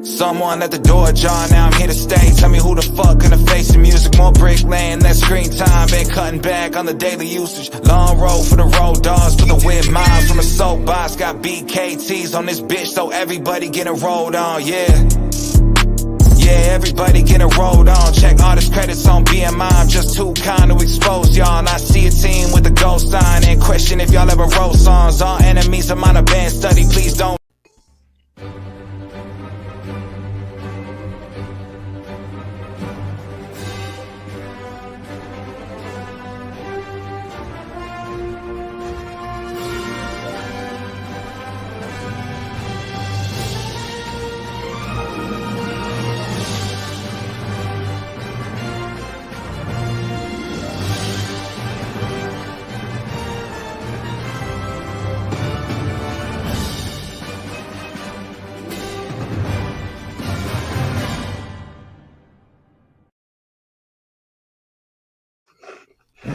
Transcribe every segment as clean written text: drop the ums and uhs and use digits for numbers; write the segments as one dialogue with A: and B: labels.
A: Someone at the door, John, now I'm here to stay. Tell me who the fuck gonna face the music. More brick laying, less screen time. Been cutting back on the daily usage. Long road for the road dogs, for the weird miles from a soapbox. Got BKTs on this bitch, so everybody getting rolled on, yeah. Yeah, everybody getting rolled on. Check all this credits on BMI. I'm just too kind to expose y'all. And I see a team with a ghost sign and question if y'all ever wrote songs. All enemies of mine, a band study, please don't.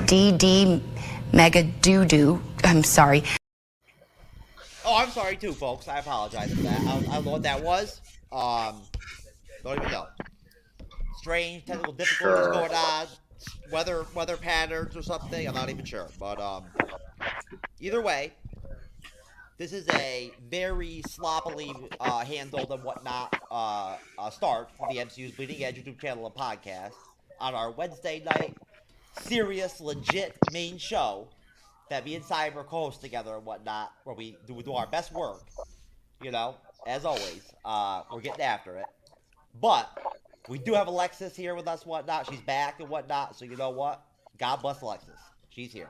B: DD Mega Doo-Doo. I'm sorry.
C: Oh, I'm sorry too, folks. I apologize for that. I don't know what that was. Don't even know. Strange technical difficulties going on. Weather patterns or something. I'm not even sure. But either way, this is a very sloppily handled and whatnot start for the MCU's Bleeding Edge YouTube channel and podcast on our Wednesday night serious, legit main show that me and Cyber co-host together and whatnot, where we do our best work, you know, as always. We're getting after it. But we do have Alexis here with us, whatnot. She's back and whatnot, so you know what? God bless Alexis. She's here.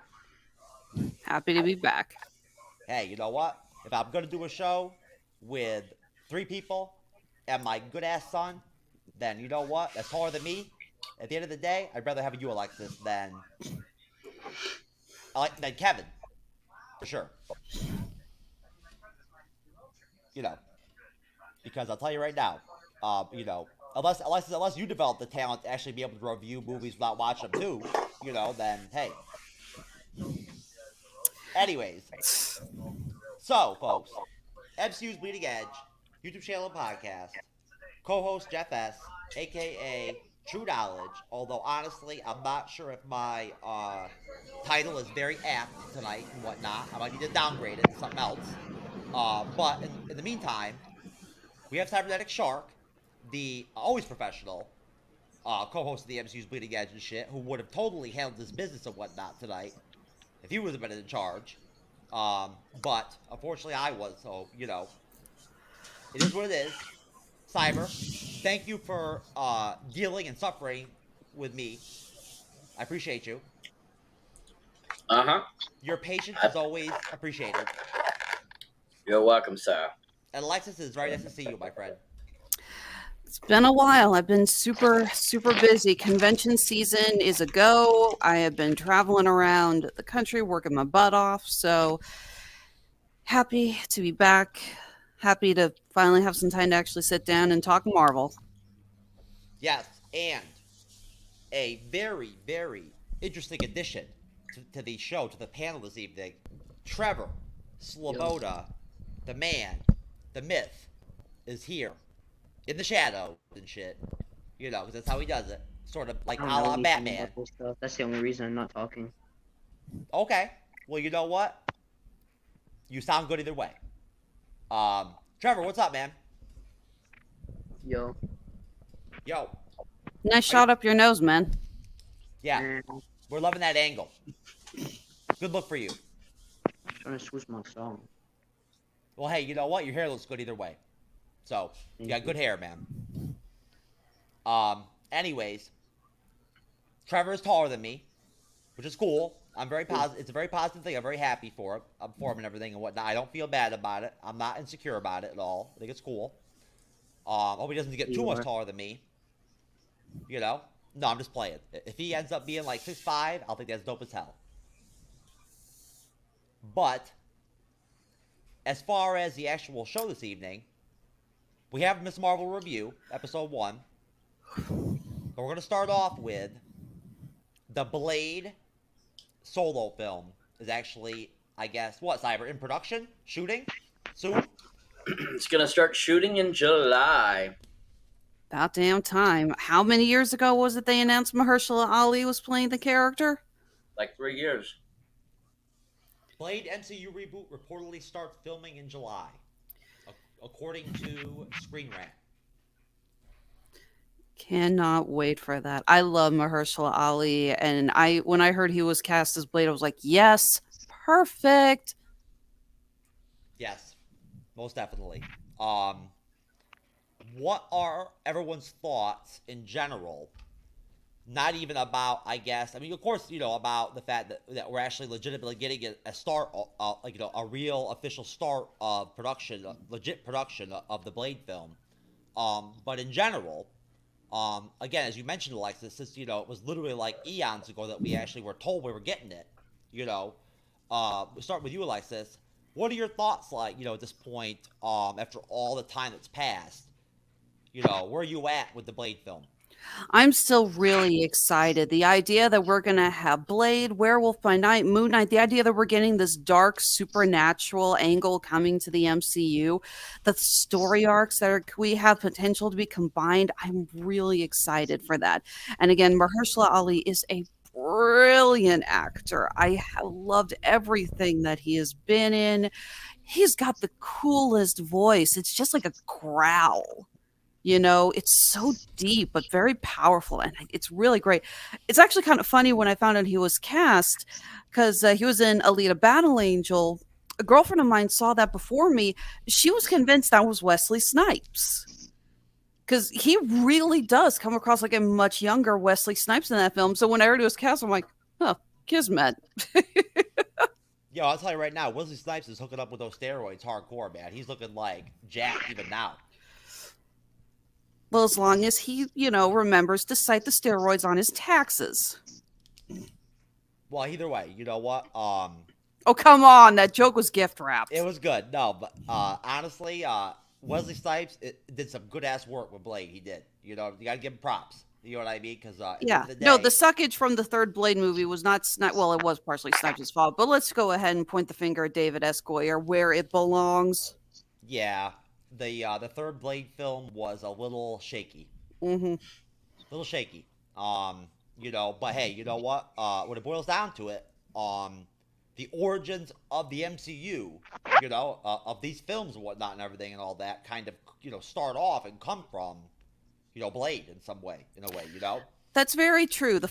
D: Happy to be back.
C: Hey, you know what? If I'm going to do a show with 3 people and my good-ass son, then you know what? That's taller than me. At the end of the day, I'd rather have you, Alexis, than Kevin, for sure. You know, because I'll tell you right now, you know, unless you develop the talent to actually be able to review movies without watching them too, you know, then hey. Anyways, so folks, MCU's Bleeding Edge, YouTube channel and podcast, co-host Jeff S, aka True Knowledge, although honestly, I'm not sure if my title is very apt tonight and whatnot. I might need to downgrade it to something else. But in the meantime, we have Cybernetic Shark, the always professional co-host of the MCU's Bleeding Edge and shit, who would have totally handled this business and whatnot tonight if he would have been in charge. But unfortunately, I was, so, you know, it is what it is. Cyber, thank you for dealing and suffering with me. I appreciate you. Your patience is always appreciated.
E: You're welcome, sir.
C: And Alexis, it's very nice to see you, my friend.
D: It's been a while. I've been super busy. Convention season is a go. I have been traveling around the country, working my butt off. So happy to be back. Happy to finally have some time to actually sit down and talk Marvel.
C: Yes, and a very, very interesting addition to the show, to the panel this evening. Trevor Sloboda, the man, the myth, is here. In the shadow and shit. You know, because that's how he does it. Sort of like a la Batman.
F: That's the only reason I'm not talking.
C: Okay. Well, you know what? You sound good either way. Trevor, what's up, man?
F: Yo.
D: Nice shot up your nose, man.
C: Yeah. We're loving that angle. Good look for you.
F: I'm trying to switch my song.
C: Well, hey, you know what? Your hair looks good either way. So, you got good hair, man. Anyways, Trevor is taller than me, which is cool. I'm very positive. It's a very positive thing. I'm very happy for it. I'm for him and everything and whatnot. I don't feel bad about it. I'm not insecure about it at all. I think it's cool. Hope he doesn't get too much taller than me. You know? No, I'm just playing. If he ends up being like 6'5", I'll think that's dope as hell. But, as far as the actual show this evening, we have Miss Marvel review, episode 1. But we're going to start off with the Blade solo film is actually, I guess, what, Cyber, in production? Shooting? Soon?
E: It's going to start shooting in July.
D: About damn time. How many years ago was it they announced Mahershala Ali was playing the character?
E: Like 3 years.
C: Blade MCU reboot reportedly starts filming in July, according to Screen Rant.
D: Cannot wait for that. I love Mahershala Ali, and when I heard he was cast as Blade, I was like, yes, perfect.
C: Yes, most definitely. What are everyone's thoughts in general? Not even about, I guess. I mean, of course, about the fact that we're actually legitimately getting a start, a real official start of production, legit production of the Blade film. But in general, again, as you mentioned, Alexis, since it was literally like eons ago that we actually were told we were getting it. We'll start with you, Alexis. What are your thoughts like? At this point, after all the time that's passed, where are you at with the Blade film?
D: I'm still really excited. The idea that we're going to have Blade, Werewolf by Night, Moon Knight, the idea that we're getting this dark supernatural angle coming to the MCU, the story arcs we have potential to be combined. I'm really excited for that. And again, Mahershala Ali is a brilliant actor. I have loved everything that he has been in. He's got the coolest voice. It's just like a growl. It's so deep, but very powerful, and it's really great. It's actually kind of funny when I found out he was cast, because he was in Alita Battle Angel. A girlfriend of mine saw that before me. She was convinced that was Wesley Snipes, because he really does come across like a much younger Wesley Snipes in that film. So when I heard he was cast, I'm like, oh, kismet.
C: Yo, I'll tell you right now, Wesley Snipes is hooking up with those steroids hardcore, man. He's looking like jacked even now.
D: Well, as long as he, remembers to cite the steroids on his taxes.
C: Well, either way, you know what?
D: Oh, come on. That joke was gift wrapped.
C: It was good. No, but honestly, Wesley Snipes did some good-ass work with Blade. He did. You got to give him props. You know what I mean? Because
D: yeah. The suckage from the third Blade movie was not well, it was partially Snipes' fault. But let's go ahead and point the finger at David S. Goyer where it belongs.
C: Yeah. The third Blade film was a little shaky.
D: Mm-hmm.
C: A little shaky. But hey, you know what? When it boils down to it, the origins of the MCU, of these films and whatnot and everything and all that kind of, start off and come from, Blade in a way, That's
D: very true.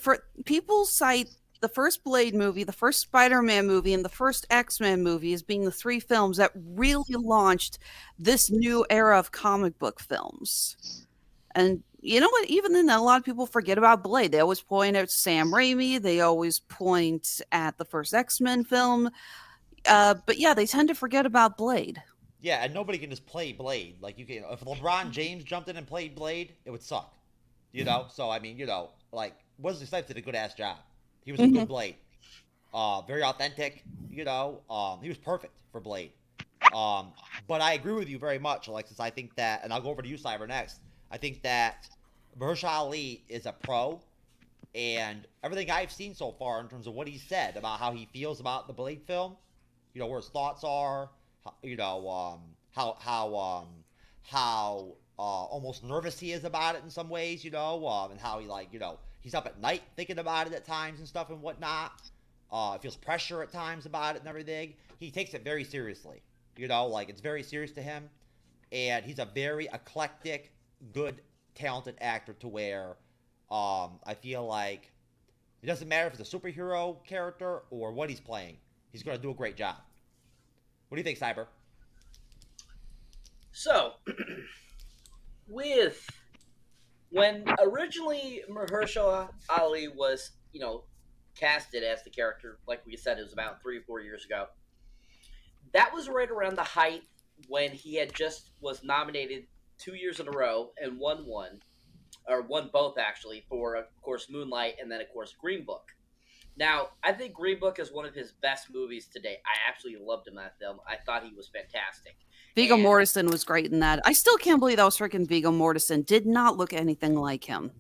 D: People cite the first Blade movie, the first Spider-Man movie, and the first X-Men movie as being the three films that really launched this new era of comic book films. And you know what? Even then, a lot of people forget about Blade. They always point at Sam Raimi. They always point at the first X-Men film. But yeah, they tend to forget about Blade.
C: Yeah, and nobody can just play Blade. Like, if LeBron James jumped in and played Blade, it would suck. So, I mean, Wesley Snipes did a good-ass job. He was a good Blade. Very authentic, he was perfect for Blade. But I agree with you very much, Alexis. I think that, and I'll go over to you, Cyber, next. I think that Mahershala Ali is a pro, and everything I've seen so far in terms of what he said about how he feels about the Blade film, where his thoughts are, how almost nervous he is about it in some ways, and how he he's up at night thinking about it at times and stuff and whatnot. Feels pressure at times about it and everything. He takes it very seriously, it's very serious to him, and he's a very eclectic, good, talented actor to where I feel like it doesn't matter if it's a superhero character or what he's playing. He's going to do a great job. What do you think, Cyber?
E: So, when originally Mahershala Ali was, casted as the character, like we said, it was about 3 or 4 years ago. That was right around the height when he had just was nominated 2 years in a row and won both actually, for of course Moonlight and then of course Green Book. Now, I think Green Book is one of his best movies to date. I absolutely loved him in that film. I thought he was fantastic.
D: Viggo Mortensen was great in that. I still can't believe that was freaking Viggo Mortensen. Did not look anything like him.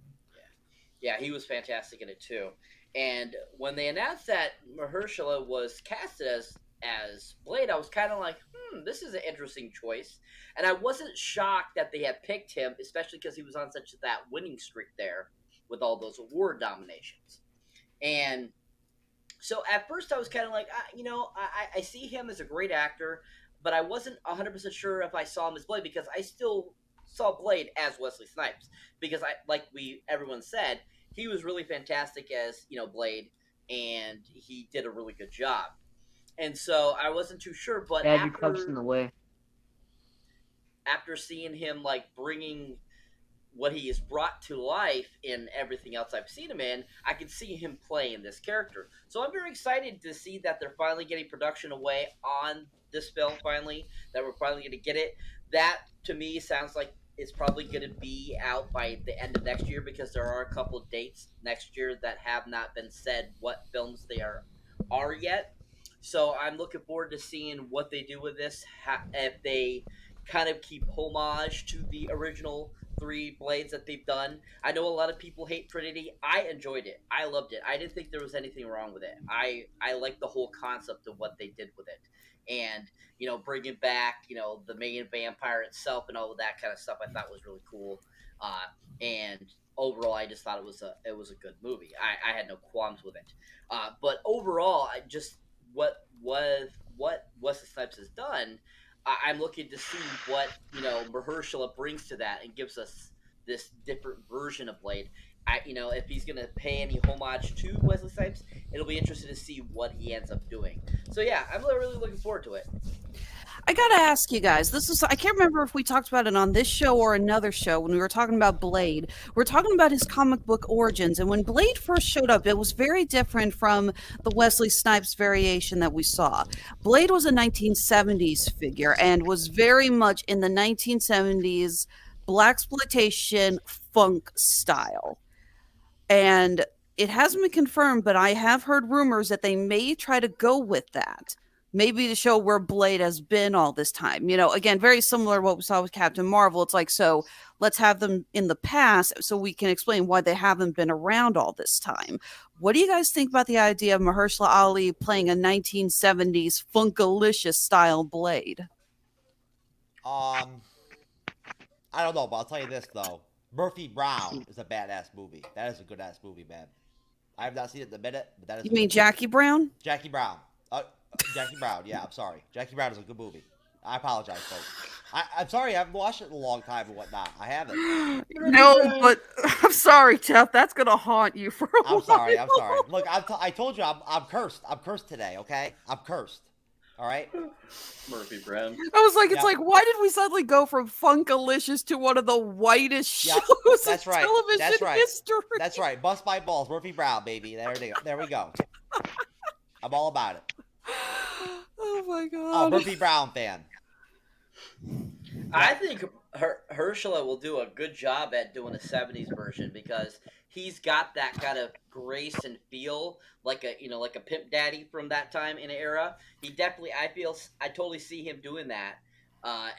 E: Yeah, he was fantastic in it too. And when they announced that Mahershala was casted as as Blade, I was kind of like, this is an interesting choice. And I wasn't shocked that they had picked him, especially because he was on such that winning streak there with all those award nominations. And so at first I was kind of like, I see him as a great actor, but I wasn't 100% sure if I saw him as Blade because I still saw Blade as Wesley Snipes because everyone said, he was really fantastic as, Blade, and he did a really good job. And so I wasn't too sure, but
F: Dad, your cup's in the way.
E: after seeing him like bringing what he has brought to life in everything else I've seen him in, I can see him playing this character. So I'm very excited to see that they're finally getting production away on this film, that we're finally going to get it. That, to me, sounds like it's probably going to be out by the end of next year because there are a couple of dates next year that have not been said what films they are yet. So I'm looking forward to seeing what they do with this, if they kind of keep homage to the original 3 Blades that they've done. I know a lot of people hate Trinity. I enjoyed it. I loved it. I didn't think there was anything wrong with it. I like the whole concept of what they did with it. And, bringing back, the main vampire itself and all of that kind of stuff I thought was really cool. And overall, I just thought it was a good movie. I had no qualms with it. But overall, I just what Wesley Snipes has done, I'm looking to see what Mahershala brings to that and gives us this different version of Blade. If he's gonna pay any homage to Wesley Snipes, it'll be interesting to see what he ends up doing. So yeah, I'm really looking forward to it.
D: I gotta ask you guys, I can't remember if we talked about it on this show or another show when we were talking about Blade. We're talking about his comic book origins, and when Blade first showed up, it was very different from the Wesley Snipes variation that we saw. Blade was a 1970s figure and was very much in the 1970s blaxploitation funk style. And it hasn't been confirmed, but I have heard rumors that they may try to go with that. Maybe to show where Blade has been all this time. Again, very similar to what we saw with Captain Marvel. It's like, so let's have them in the past so we can explain why they haven't been around all this time. What do you guys think about the idea of Mahershala Ali playing a 1970s Funkalicious style Blade?
C: I don't know, but I'll tell you this, though. Murphy Brown is a badass movie. That is a good-ass movie, man. I have not seen it in a minute, but that is
D: You mean Jackie Brown?
C: Jackie Brown. Jackie Brown, yeah, I'm sorry. Jackie Brown is a good movie. I apologize, folks. I'm sorry, I haven't watched it in a long time and whatnot. I haven't.
D: No, but I'm sorry, Jeff. That's going to haunt you for a while.
C: I'm sorry. Look, I told you I'm cursed. I'm cursed today, okay? I'm cursed. All right?
E: Murphy Brown.
D: I was like, it's like, why did we suddenly go from Funkalicious to one of the whitest shows in television history?
C: That's right. Bust my balls. Murphy Brown, baby. There we go. I'm all about it.
D: Oh my god!
C: Oh, Murphy Brown fan.
E: I think Herschela will do a good job at doing a '70s version because he's got that kind of grace and feel like a pimp daddy from that time in an era. He definitely, I totally see him doing that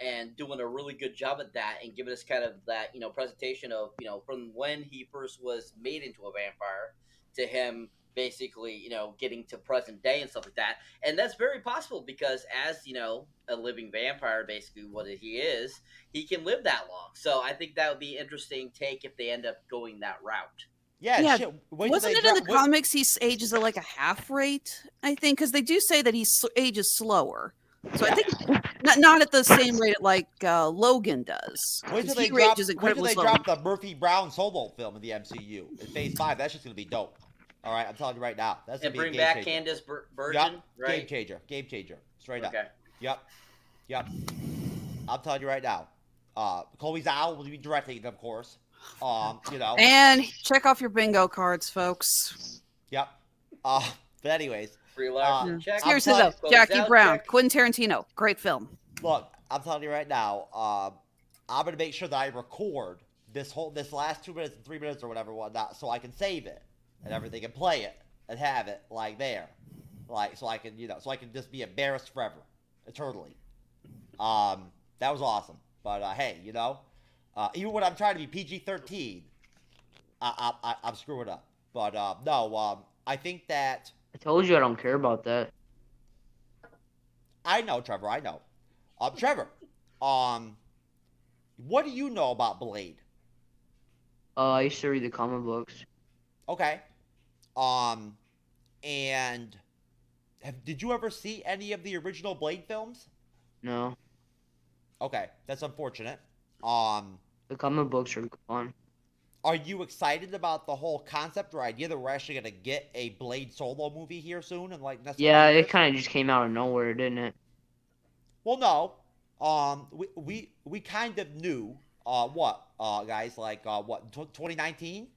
E: and doing a really good job at that and giving us kind of that presentation of from when he first was made into a vampire to him basically, getting to present day and stuff like that. And that's very possible because as, a living vampire, basically what he is, he can live that long. So I think that would be an interesting take if they end up going that route.
C: Yeah. Shit.
D: Wasn't it in the comics he ages at like a half rate, I think? Because they do say that he ages slower. So I think not at the same rate like Logan does.
C: When do they drop the Murphy Brown solo film in the MCU? In Phase 5, that's just going to be dope. All right, I'm telling you right now. That's gonna be
E: bring back Candace Bergen,
C: yep.
E: right?
C: Game changer, straight up. Yep. I'm telling you right now. Chloe Zhao will be directing it, of course.
D: And check off your bingo cards, folks.
C: Yep. But anyways.
D: Seriously though, Jackie Brown, Quentin Tarantino, great film.
C: Look, I'm telling you right now. I'm gonna make sure that I record this last 2 minutes and 3 minutes or whatnot, so I can save it and everything and play it and have it like there, like so I can just be embarrassed forever, eternally. That was awesome. But hey, even when I'm trying to be PG-13, I'm screwing up. But no, I think that
F: I told you I don't care about that.
C: I know, Trevor. I know. Trevor, um, what do you know about Blade?
F: I used to read the comic books.
C: Okay. And did you ever see any of the original Blade films?
F: No,
C: Okay, that's unfortunate. Um,
F: the comic books are fun.
C: are you excited about the whole concept or idea that we're actually gonna get a Blade solo movie here soon in like next couple
F: Yeah, it
C: years?
F: kind of just came out of nowhere, didn't it?
C: Well, no. We kind of knew. What? Guys, like what? 2019.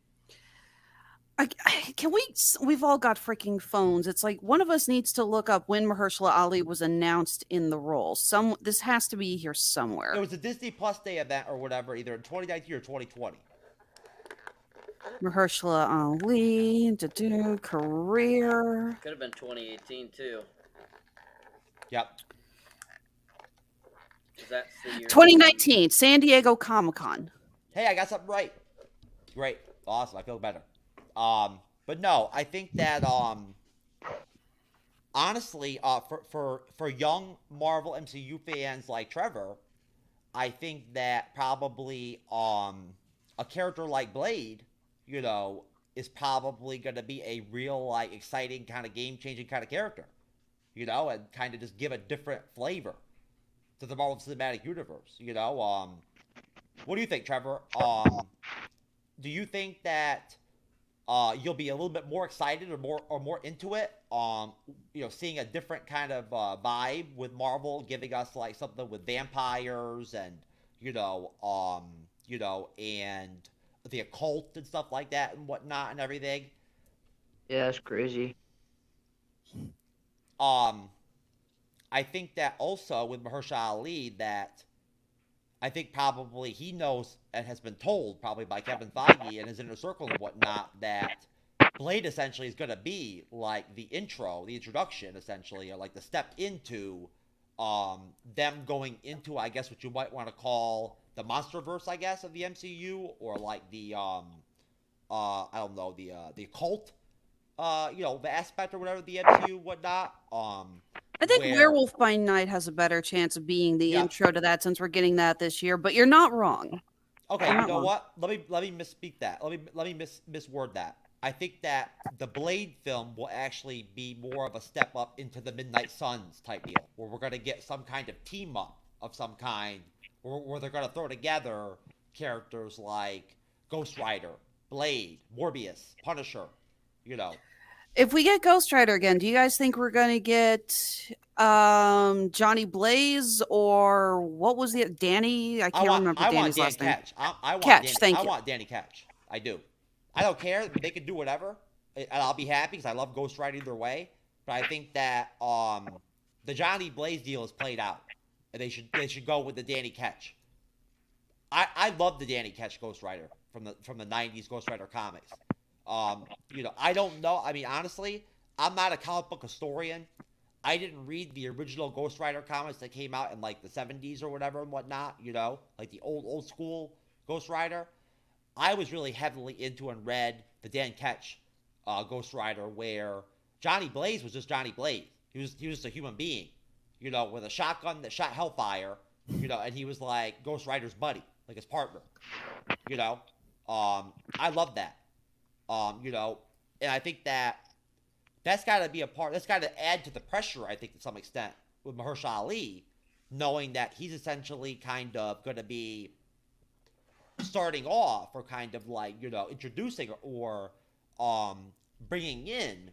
D: Can we? We've all got freaking phones. It's like one of us needs to look up when Mahershala Ali was announced in the role. This has to be here
C: It
D: somewhere.
C: was a Disney Plus Day event or whatever, either in 2019 or 2020.
D: Mahershala Ali, career.
E: Could have been 2018 too.
C: Yep.
E: 'Cause that's the year.
D: 2019, San Diego Comic Con.
C: Hey, I got something right. Great. Awesome. I feel better. But no, I think that honestly, for young Marvel MCU fans like Trevor, I think that probably a character like Blade, you know, is probably going to be a real like exciting kind of game changing kind of character, you know, and kind of just give a different flavor to the Marvel Cinematic Universe. You know, what do you think, Trevor? Do you think that you'll be a little bit more excited or more into it? You know, seeing a different kind of vibe with Marvel, giving us like something with vampires and and the occult and stuff like that and whatnot and everything.
F: Yeah, it's crazy.
C: I think that also with Mahershala Ali that I think probably he knows and has been told probably by Kevin Feige and his inner circle and whatnot that Blade essentially is going to be like the introduction essentially, or like the step into them going into, I guess, what you might want to call the MonsterVerse, I guess, of the MCU, or like the I don't know, the occult, the aspect or whatever of the MCU, whatnot.
D: I think
C: Where
D: Werewolf by Night has a better chance of being the intro to that since we're getting that this year. But you're not wrong.
C: Okay,
D: You're
C: you
D: not
C: know
D: wrong.
C: what? Let me misspeak that. Let me misword that. I think that the Blade film will actually be more of a step up into the Midnight Suns type deal, where we're gonna get some kind of team up of some kind, where they're gonna throw together characters like Ghost Rider, Blade, Morbius, Punisher. You know,
D: If we get Ghost Rider again, do you guys think we're gonna get Johnny Blaze or what was the Danny? I can't remember
C: I want
D: Danny's
C: Dan
D: last name.
C: Ketch. I want
D: Ketch,
C: Danny,
D: thank
C: I
D: you.
C: want Danny Ketch. I do. I don't care. They can do whatever, and I'll be happy because I love Ghost Rider either way. But I think that the Johnny Blaze deal is played out, and they should go with the Danny Ketch. I love the Danny Ketch Ghost Rider from the '90s Ghost Rider comics. I don't know. I mean, honestly, I'm not a comic book historian. I didn't read the original Ghost Rider comics that came out in like the '70s or whatever and whatnot. Like the old school Ghost Rider. I was really heavily into and read the Dan Ketch Ghost Rider, where Johnny Blaze was just Johnny Blaze. He was just a human being, with a shotgun that shot Hellfire, and he was like Ghost Rider's buddy, like his partner. I love that. And I think that's got to be a part. That's got to add to the pressure, I think, to some extent, with Mahershala Ali, knowing that he's essentially kind of going to be starting off, or kind of like introducing or bringing in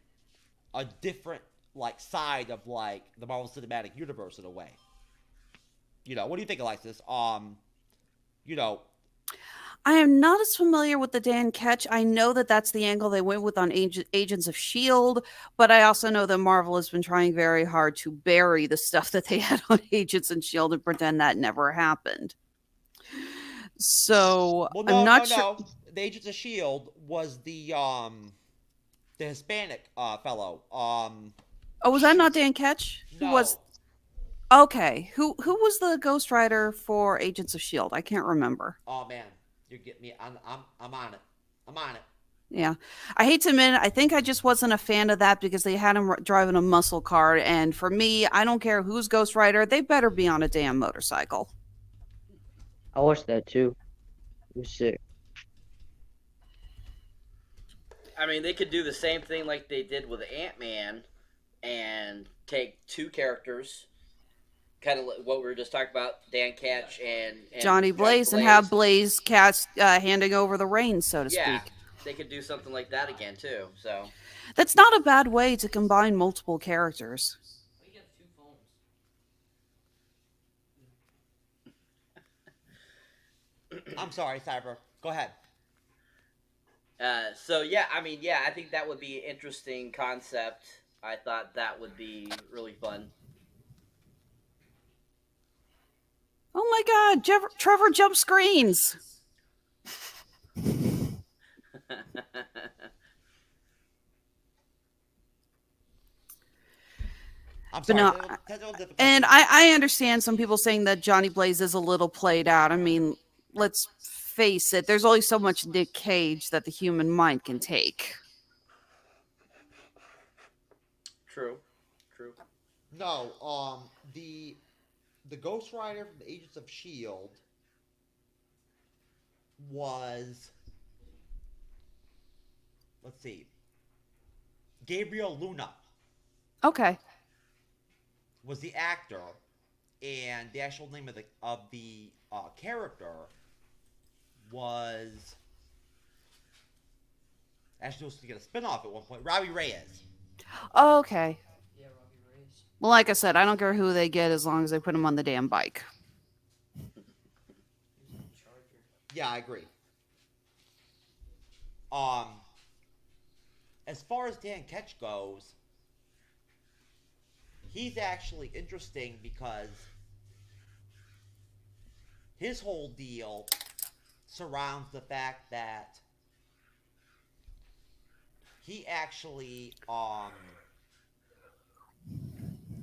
C: a different like side of like the Marvel Cinematic Universe in a way. What do you think, Alexis?
D: I am not as familiar with the Dan Ketch. I know that that's the angle they went with on Agents of S.H.I.E.L.D., but I also know that Marvel has been trying very hard to bury the stuff that they had on Agents of S.H.I.E.L.D. and pretend that never happened. So
C: Well,
D: I'm not sure.
C: No. The Agents of S.H.I.E.L.D. was the Hispanic fellow.
D: Was that not Dan Ketch?
C: No.
D: Who was? Okay, who was the Ghost Rider for Agents of S.H.I.E.L.D.? I can't remember.
C: Oh man, you're getting me. I'm on it. I'm on it.
D: Yeah. I hate to admit it, I think I just wasn't a fan of that because they had him driving a muscle car. And for me, I don't care who's Ghost Rider, they better be on a damn motorcycle.
F: I watched that too. It was sick.
E: I mean, they could do the same thing like they did with Ant-Man and take two characters, kind of like what we were just talking about, Dan Catch and
D: Johnny Blaze and have Blaze cast handing over the reins, so to
E: Yeah,
D: speak.
E: they could do something like that again too. So
D: That's not a bad way to combine multiple characters.
C: I'm sorry, Cyber. Go ahead.
E: So yeah, I mean, yeah, I think that would be an interesting concept. I thought that would be really fun.
D: Oh my god, Trevor jump screens.
C: I'm sorry.
D: No,
C: technical difficulties.
D: and I understand some people saying that Johnny Blaze is a little played out. I mean, let's face it, there's only so much Nick Cage that the human mind can take.
E: True. True.
C: No, the Ghost Rider from the Agents of Shield was, let's see, Gabriel Luna
D: Okay.
C: was the actor, and the actual name of the character was actually supposed to get a spinoff at one point. Robbie Reyes.
D: Okay. Well, like I said, I don't care who they get as long as they put him on the damn bike.
C: Yeah, I agree. As far as Dan Ketch goes, he's actually interesting because his whole deal surrounds the fact that he actually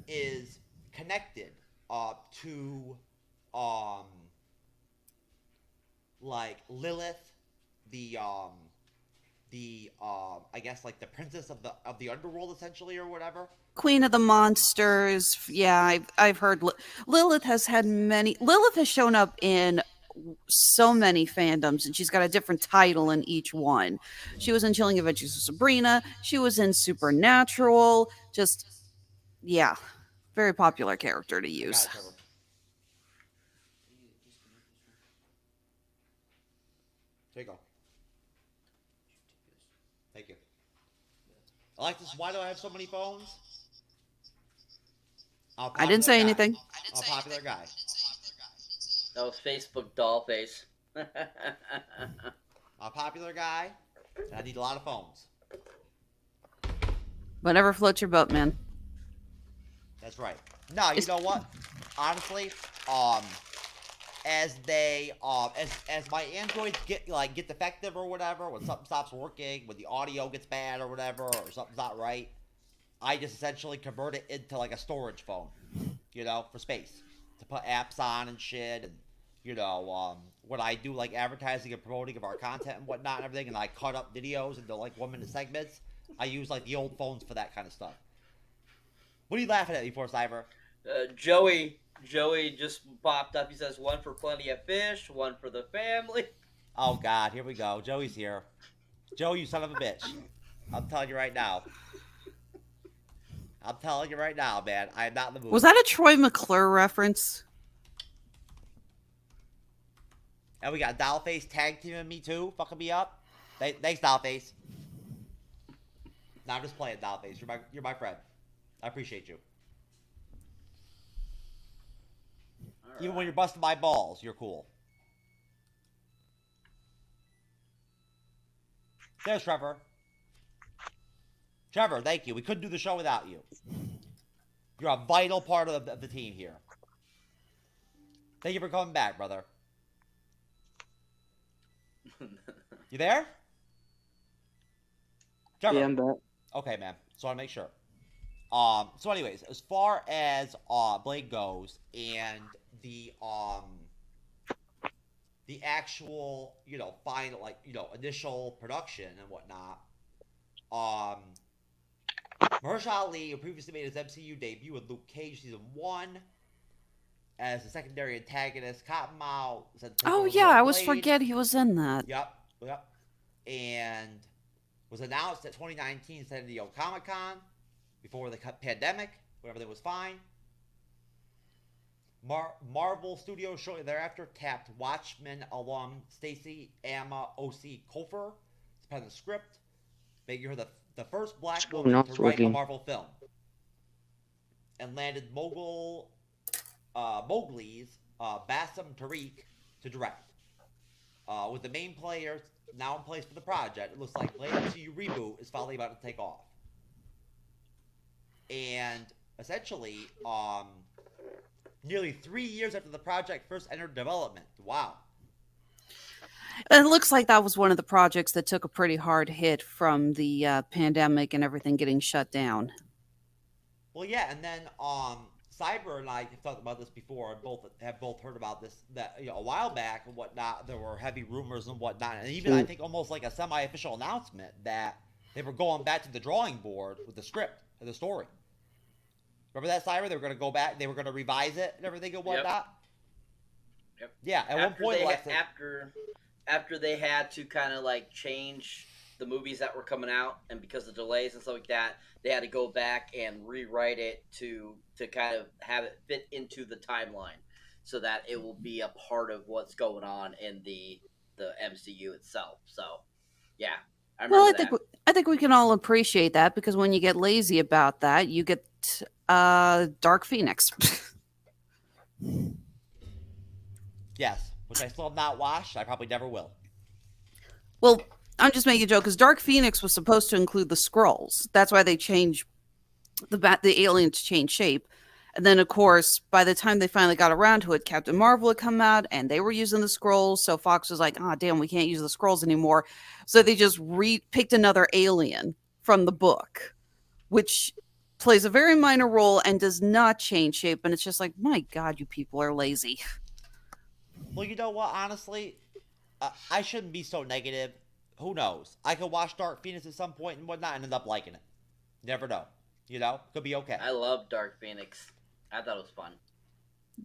C: is connected to like Lilith, the I guess like the princess of the underworld essentially or whatever.
D: Queen of the Monsters. Yeah, I've heard Lilith has had many. Lilith has shown up in so many fandoms, and she's got a different title in each one. She was in Chilling Adventures of Sabrina. She was in Supernatural. Just, yeah, very popular character to use.
C: Got it, Trevor. There you go. Thank you. Alexis, why do I have so many phones?
D: I didn't say anything.
C: A popular guy.
E: That was Facebook doll face.
C: A popular guy. And I need a lot of phones.
D: Whatever floats your boat, man.
C: That's right. No, you know what? Honestly, as they as my Androids get defective or whatever, when something stops working, when the audio gets bad or whatever, or something's not right, I just essentially convert it into like a storage phone, you know, for space to put apps on and shit, and you know, when I do like advertising and promoting of our content and whatnot and everything, and I cut up videos into like 1-minute segments, I use like the old phones for that kind of stuff. What are you laughing at me for, Cyber?
E: Joey just popped up. He says one for plenty of fish, one for the family.
C: Oh God, here we go. Joey's here. Joey, you son of a bitch. I'm telling you right now. I'm telling you right now, man. I am not in the mood.
D: Was that a Troy McClure reference?
C: And we got Dollface tag teaming me too, fucking me up. Thanks, Dollface. No, I'm just playing, Dollface. You're my friend. I appreciate you.
E: All
C: Even
E: right.
C: when you're busting my balls, you're cool. There's Trevor. Trevor, thank you. We couldn't do the show without you. You're a vital part of the team here. Thank you for coming back, brother. You there? Trevor.
F: Yeah, I'm back.
C: Okay, man. So I want to make sure. So anyways, as far as Blade goes and the the actual, final, like, initial production and whatnot, Mahershala Ali, who previously made his MCU debut with Luke Cage Season 1 as a secondary antagonist, Cottonmouth,
D: Oh yeah, I was forget he was in that.
C: Yep. And was announced at 2019 San Diego Comic-Con before the pandemic, when everything was fine. Marvel Studios shortly thereafter tapped Watchmen alum Stacey Amma O.C. Kofer to pen the script, making her the first black woman to write a Marvel film, and landed Mowgli's Bassem Tariq to direct. With the main players now in place for the project, it looks like the MCU reboot is finally about to take off. And essentially, nearly 3 years after the project first entered development. Wow.
D: It looks like that was one of the projects that took a pretty hard hit from the pandemic and everything getting shut down.
C: Well, yeah, and then Cyber and I have talked about this before, and have both heard about this, that a while back and whatnot, there were heavy rumors and whatnot, and even I think almost like a semi-official announcement that they were going back to the drawing board with the script and the story. Remember that, Cyber? They were going to go back, they were going to revise it and everything and whatnot?
E: Yep.
C: Yeah, at one point,
E: after they had to kind of like change the movies that were coming out, and because of delays and stuff like that, they had to go back and rewrite it to kind of have it fit into the timeline, so that it will be a part of what's going on in the MCU itself. So, yeah, I remember
D: I think we can all appreciate that, because when you get lazy about that, you get Dark Phoenix.
C: Yes, which I still have not watched. I probably never will.
D: Well, I'm just making a joke, because Dark Phoenix was supposed to include the Skrulls. That's why they changed the alien to change shape. And then, of course, by the time they finally got around to it, Captain Marvel had come out, and they were using the Skrulls. So Fox was like, "Ah, damn, we can't use the Skrulls anymore." So they just picked another alien from the book, which plays a very minor role and does not change shape. And it's just like, my God, you people are lazy.
C: Well, you know what? Honestly, I shouldn't be so negative. Who knows? I could watch Dark Phoenix at some point and whatnot and end up liking it. Never know. Could be okay.
E: I love Dark Phoenix. I thought it was fun.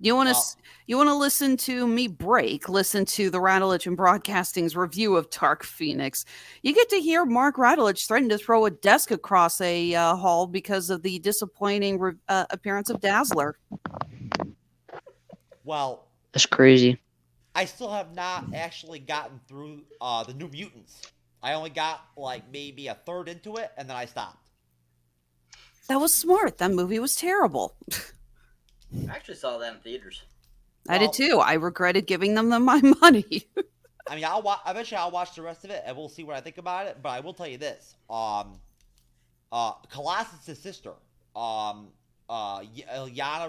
D: You want to listen to me listen to the Radulich and Broadcasting's review of Dark Phoenix. You get to hear Mark Radulich threaten to throw a desk across a hall because of the disappointing appearance of Dazzler.
C: Well,
F: that's crazy.
C: I still have not actually gotten through the New Mutants. I only got like maybe a third into it, and then I stopped.
D: That was smart. That movie was terrible.
E: I actually saw that in theaters.
D: I did too. I regretted giving them my money.
C: I mean, eventually I'll watch the rest of it, and we'll see what I think about it. But I will tell you this: Colossus' sister, Yana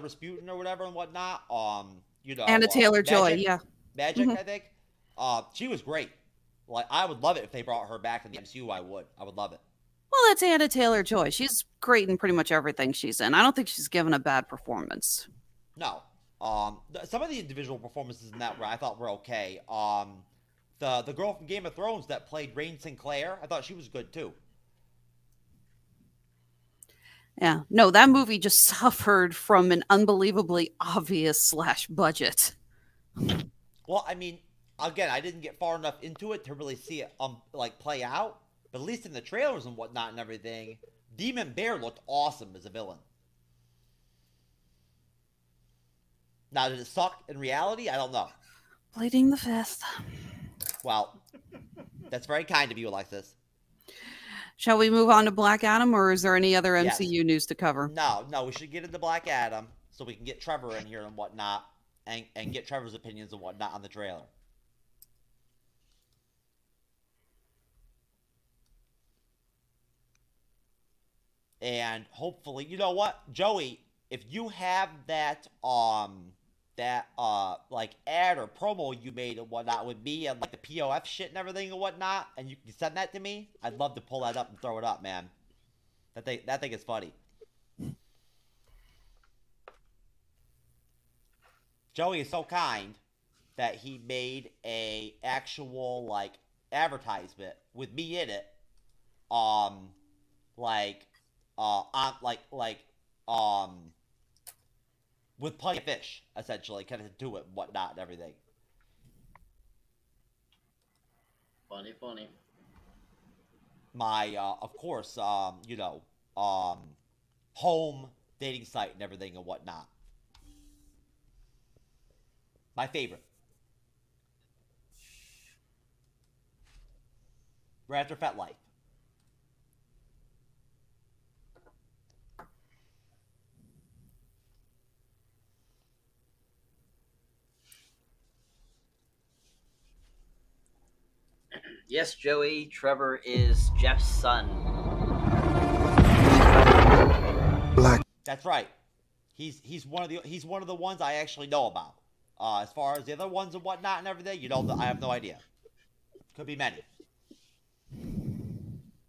C: Rasputin or whatever and whatnot.
D: Anna Taylor-Joy, yeah.
C: Magic, I think. She was great. Like, I would love it if they brought her back in the MCU. I would love it.
D: Well, that's Anna Taylor-Joy. She's great in pretty much everything she's in. I don't think she's given a bad performance.
C: No. Some of the individual performances in that I thought were okay. The girl from Game of Thrones that played Rain Sinclair, I thought she was good too.
D: Yeah. No, that movie just suffered from an unbelievably obvious /budget.
C: Well, I mean, again, I didn't get far enough into it to really see it play out. But at least in the trailers and whatnot and everything, Demon Bear looked awesome as a villain. Now, did it suck in reality? I don't know.
D: Bleeding the Fifth.
C: Well, that's very kind of you, Alexis.
D: Shall we move on to Black Adam, or is there any other MCU news to cover?
C: No, we should get into Black Adam so we can get Trevor in here and whatnot, and get Trevor's opinions and whatnot on the trailer. And hopefully, you know what, Joey, if you have that ad or promo you made and whatnot with me and like the POF shit and everything and whatnot, and you can send that to me, I'd love to pull that up and throw it up, man. That thing is funny. Joey is so kind. that he made a actual like advertisement with me in it, like, on with plenty of fish, essentially, kind of do it and whatnot and everything.
E: Funny.
C: My, of course, home dating site and everything and whatnot. My favorite. Right after FetLife.
E: Yes, Joey, Trevor is Jeff's son.
C: That's right. He's one of the ones I actually know about. As far as the other ones and whatnot and everything, I have no idea. Could be many.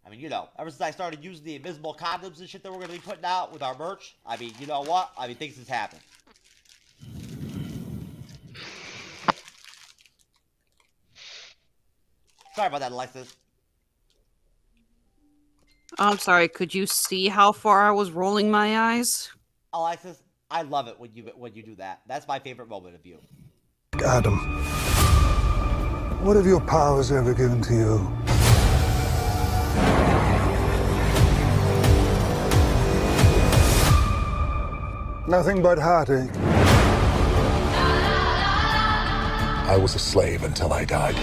C: I mean, ever since I started using the invisible condoms and shit that we're gonna be putting out with our merch, I mean, you know what? I mean, things has happened. Sorry about that, Alexis.
D: I'm sorry. Could you see how far I was rolling my eyes?
C: Alexis, I love it when you do that. That's my favorite moment of you.
G: Adam, what have your powers ever given to you? Nothing but heartache.
H: I was a slave until I died.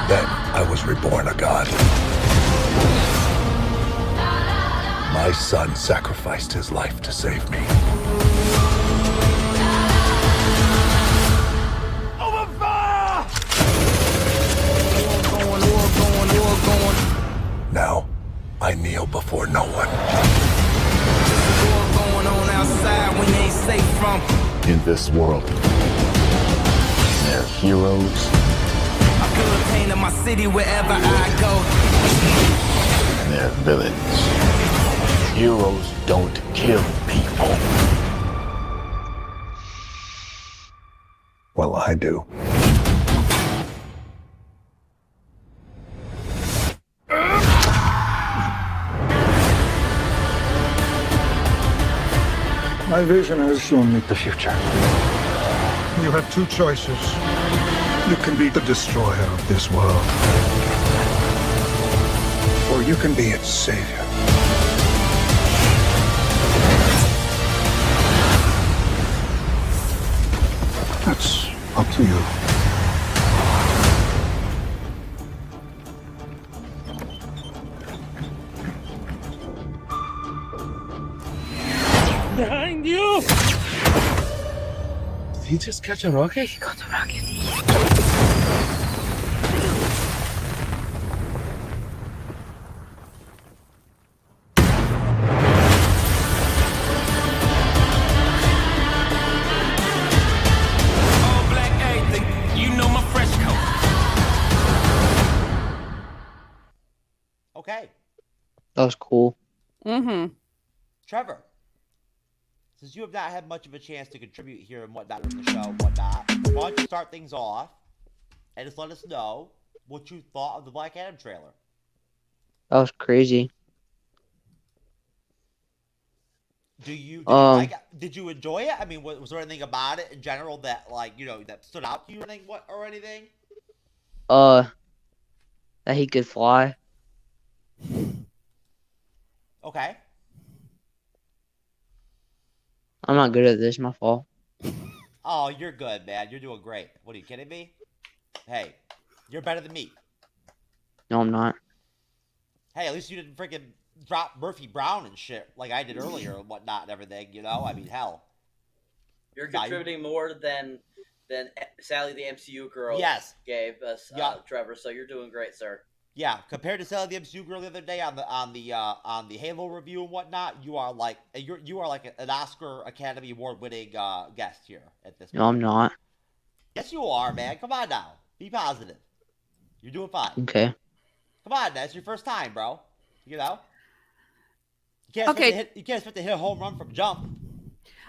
H: Then I was reborn a god. My son sacrificed his life to save me. Open fire! Now, I kneel before no one. In this world, there are heroes.
A: I feel the pain of my city wherever I go.
H: There are villains. Heroes don't kill people. Well, I do.
G: My vision has shown me the future. You have two choices. You can be the destroyer of this world, or you can be its savior. That's up to you.
I: Behind you! Did he just catch a rocket?
B: He got a rocket.
A: All black everything. You know my fresh coat.
C: Okay,
F: That was cool.
D: Mm-hmm.
C: Trevor. Since you have not had much of a chance to contribute here and whatnot in the show and whatnot, why don't you start things off and just let us know what you thought of the Black Adam trailer?
F: That was crazy.
C: Did you like it? Did you enjoy it? I mean, was there anything about it in general that that stood out to you or anything?
F: That he could fly.
C: Okay.
F: I'm not good at this. My fault.
C: Oh, you're good, man. You're doing great. What are you kidding me? Hey, you're better than me.
F: No, I'm not.
C: Hey, at least you didn't freaking drop Murphy Brown and shit like I did earlier and whatnot and everything. I mean, hell.
E: You're contributing more than Sally the MCU girl
C: Yes.
E: gave us,
C: Yeah.
E: Trevor. So you're doing great, sir.
C: Yeah, compared to Sally the MCU girl the other day on the Halo review and whatnot, you are like an Oscar Academy Award winning guest here at this point.
F: No, I'm not.
C: Yes, you are, man. Come on now, be positive. You're doing fine.
F: Okay.
C: Come on, that's your first time, bro. You can't
D: Okay.
C: expect to hit a home run from jump.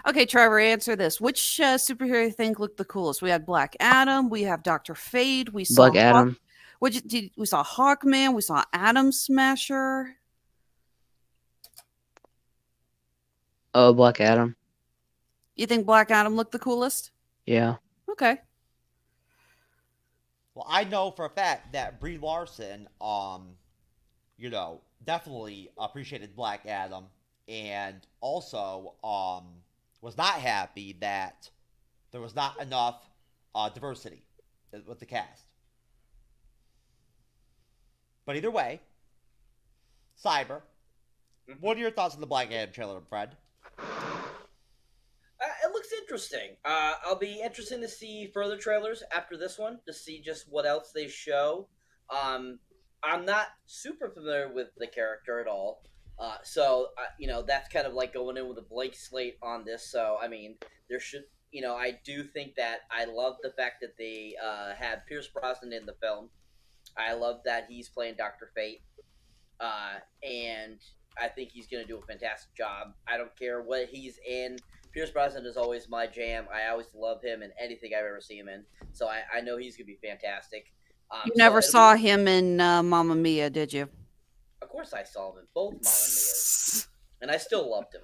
D: Okay, Trevor, answer this. Which superhero you think looked the coolest? We had Black Adam. We have Doctor Fate. We saw
F: Black Adam.
D: we saw Hawkman. We saw Atom Smasher.
F: Oh, Black Adam.
D: You think Black Adam looked the coolest?
F: Yeah.
D: Okay.
C: Well, I know for a fact that Brie Larson, definitely appreciated Black Adam, and also was not happy that there was not enough diversity with the cast. But either way, Cyber, what are your thoughts on the Black Adam trailer, Fred?
E: It looks interesting. I'll be interested to see further trailers after this one to see just what else they show. I'm not super familiar with the character at all, so that's kind of like going in with a blank slate on this. So I mean, there should I do think that I love the fact that they had Pierce Brosnan in the film. I love that he's playing Dr. Fate, and I think he's going to do a fantastic job. I don't care what he's in. Pierce Brosnan is always my jam. I always love him in anything I've ever seen him in. So I know he's going to be fantastic.
D: You never saw him in Mamma Mia, did you?
E: Of course I saw him in both Mamma Mia's. And I still loved him.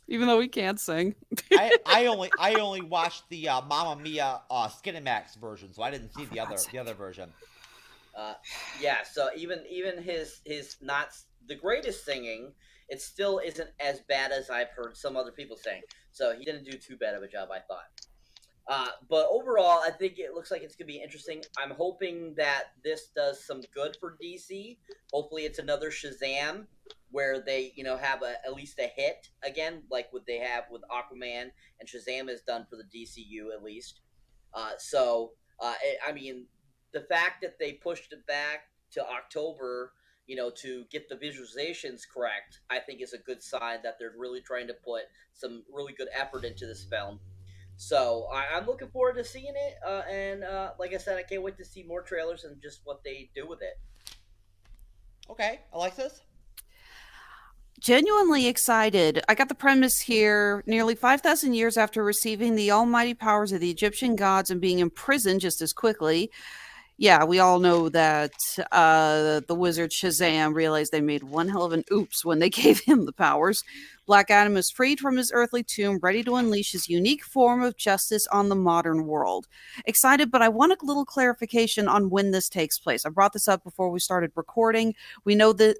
D: Even though he can't sing.
C: I only watched the Mamma Mia Skinemax version, so I didn't see the other version.
E: Yeah, so even his not the greatest singing, it still isn't as bad as I've heard some other people saying. So he didn't do too bad of a job, I thought. But overall, I think it looks like it's going to be interesting. I'm hoping that this does some good for DC. Hopefully it's another Shazam where they, have at least a hit again, like what they have with Aquaman and Shazam has done for the DCU at least. I mean, the fact that they pushed it back to October, to get the visualizations correct, I think is a good sign that they're really trying to put some really good effort into this film. So I'm looking forward to seeing it, and like I said, I can't wait to see more trailers and just what they do with it.
C: Okay, Alexis?
D: Genuinely excited. I got the premise here. Nearly 5,000 years after receiving the almighty powers of the Egyptian gods and being imprisoned just as quickly, yeah, we all know that the wizard Shazam realized they made one hell of an oops when they gave him the powers. Black Adam is freed from his earthly tomb, ready to unleash his unique form of justice on the modern world. Excited, but I want a little clarification on when this takes place. I brought this up before we started recording. We know that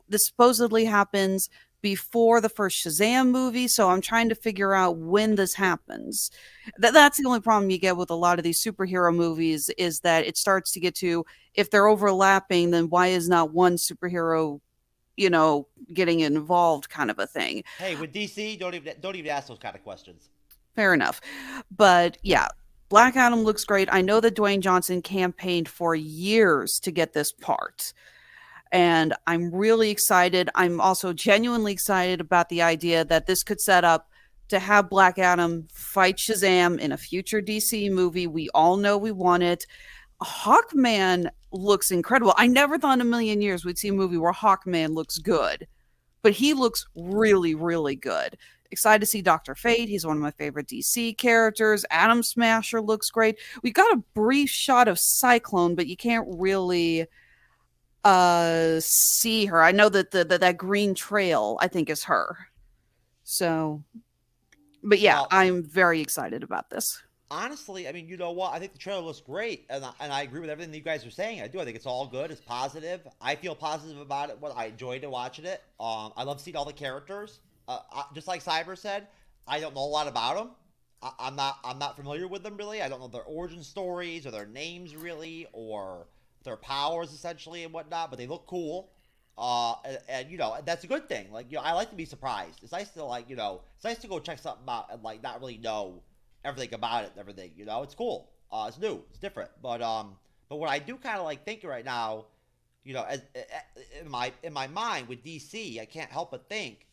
D: this supposedly happens before the first Shazam movie, so I'm trying to figure out when this happens. That's the only problem you get with a lot of these superhero movies, is that it starts to get to, if they're overlapping, then why is not one superhero, getting involved, kind of a thing.
C: Hey, with DC, don't even ask those kind of questions.
D: Fair enough. But yeah, Black Adam looks great. I know that Dwayne Johnson campaigned for years to get this part. And I'm really excited. I'm also genuinely excited about the idea that this could set up to have Black Adam fight Shazam in a future DC movie. We all know we want it. Hawkman looks incredible. I never thought in a million years we'd see a movie where Hawkman looks good, but he looks really, really good. Excited to see Dr. Fate. He's one of my favorite DC characters. Atom Smasher looks great. We got a brief shot of Cyclone, but you can't really see her. I know that that green trail, I think, is her. So, but yeah, I'm very excited about this.
C: Honestly, I mean, you know what? I think the trailer looks great, and I agree with everything that you guys are saying. I do. I think it's all good. It's positive. I feel positive about it. I enjoyed watching it. I love seeing all the characters. Just like Cyber said, I don't know a lot about them. I'm not familiar with them really. I don't know their origin stories or their names really, or their powers essentially and whatnot. But they look cool. And that's a good thing. Like, I like to be surprised. It's nice to it's nice to go check something out and not really know everything about it and everything. It's cool. It's new. It's different. But what I do kind of think right now, as in my mind with DC, I can't help but think,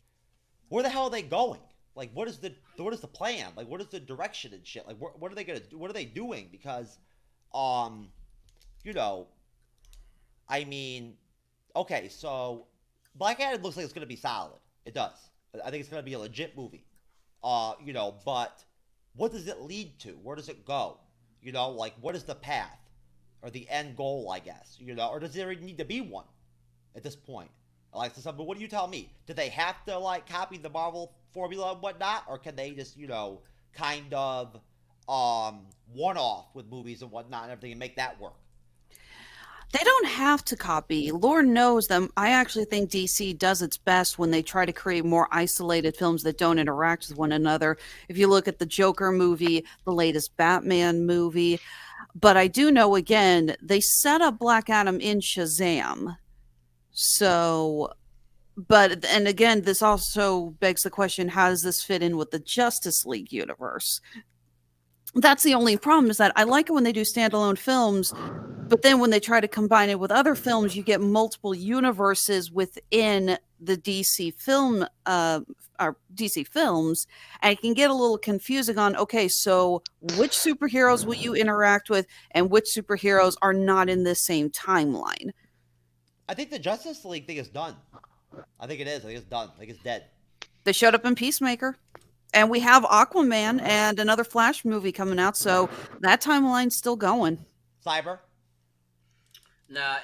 C: where the hell are they going? Like, what is the plan? Like, what is the direction and shit? Like, what are they gonna do? What are they doing? Because, I mean, okay, so Black Adam looks like it's gonna be solid. It does. I think it's gonna be a legit movie. But what does it lead to? Where does it go? Like, what is the path or the end goal, I guess, or does there even need to be one at this point? Alexis, but what do you tell me? Do they have to, like, copy the Marvel formula and whatnot, or can they just, kind of one-off with movies and whatnot and everything and make that work?
D: They don't have to copy. Lord knows them. I actually think DC does its best when they try to create more isolated films that don't interact with one another. If you look at the Joker movie, the latest Batman movie. But I do know, again, they set up Black Adam in Shazam. So, and again, this also begs the question, how does this fit in with the Justice League universe? That's the only problem, is that I like it when they do standalone films, but then when they try to combine it with other films, you get multiple universes within the DC film, or DC films, and it can get a little confusing on, okay, so which superheroes will you interact with, and which superheroes are not in this same timeline?
C: I think the Justice League thing is done. I think it is. I think it's done. I think it's dead.
D: They showed up in Peacemaker. And we have Aquaman and another Flash movie coming out, so that timeline's still going.
C: Cyber?
E: Nah,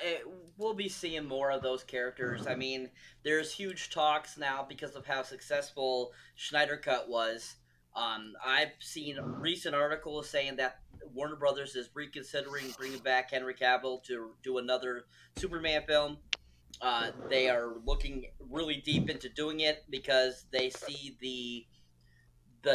E: we'll be seeing more of those characters. I mean, there's huge talks now because of how successful Snyder Cut was. I've seen recent articles saying that Warner Brothers is reconsidering bringing back Henry Cavill to do another Superman film. They are looking really deep into doing it because they see the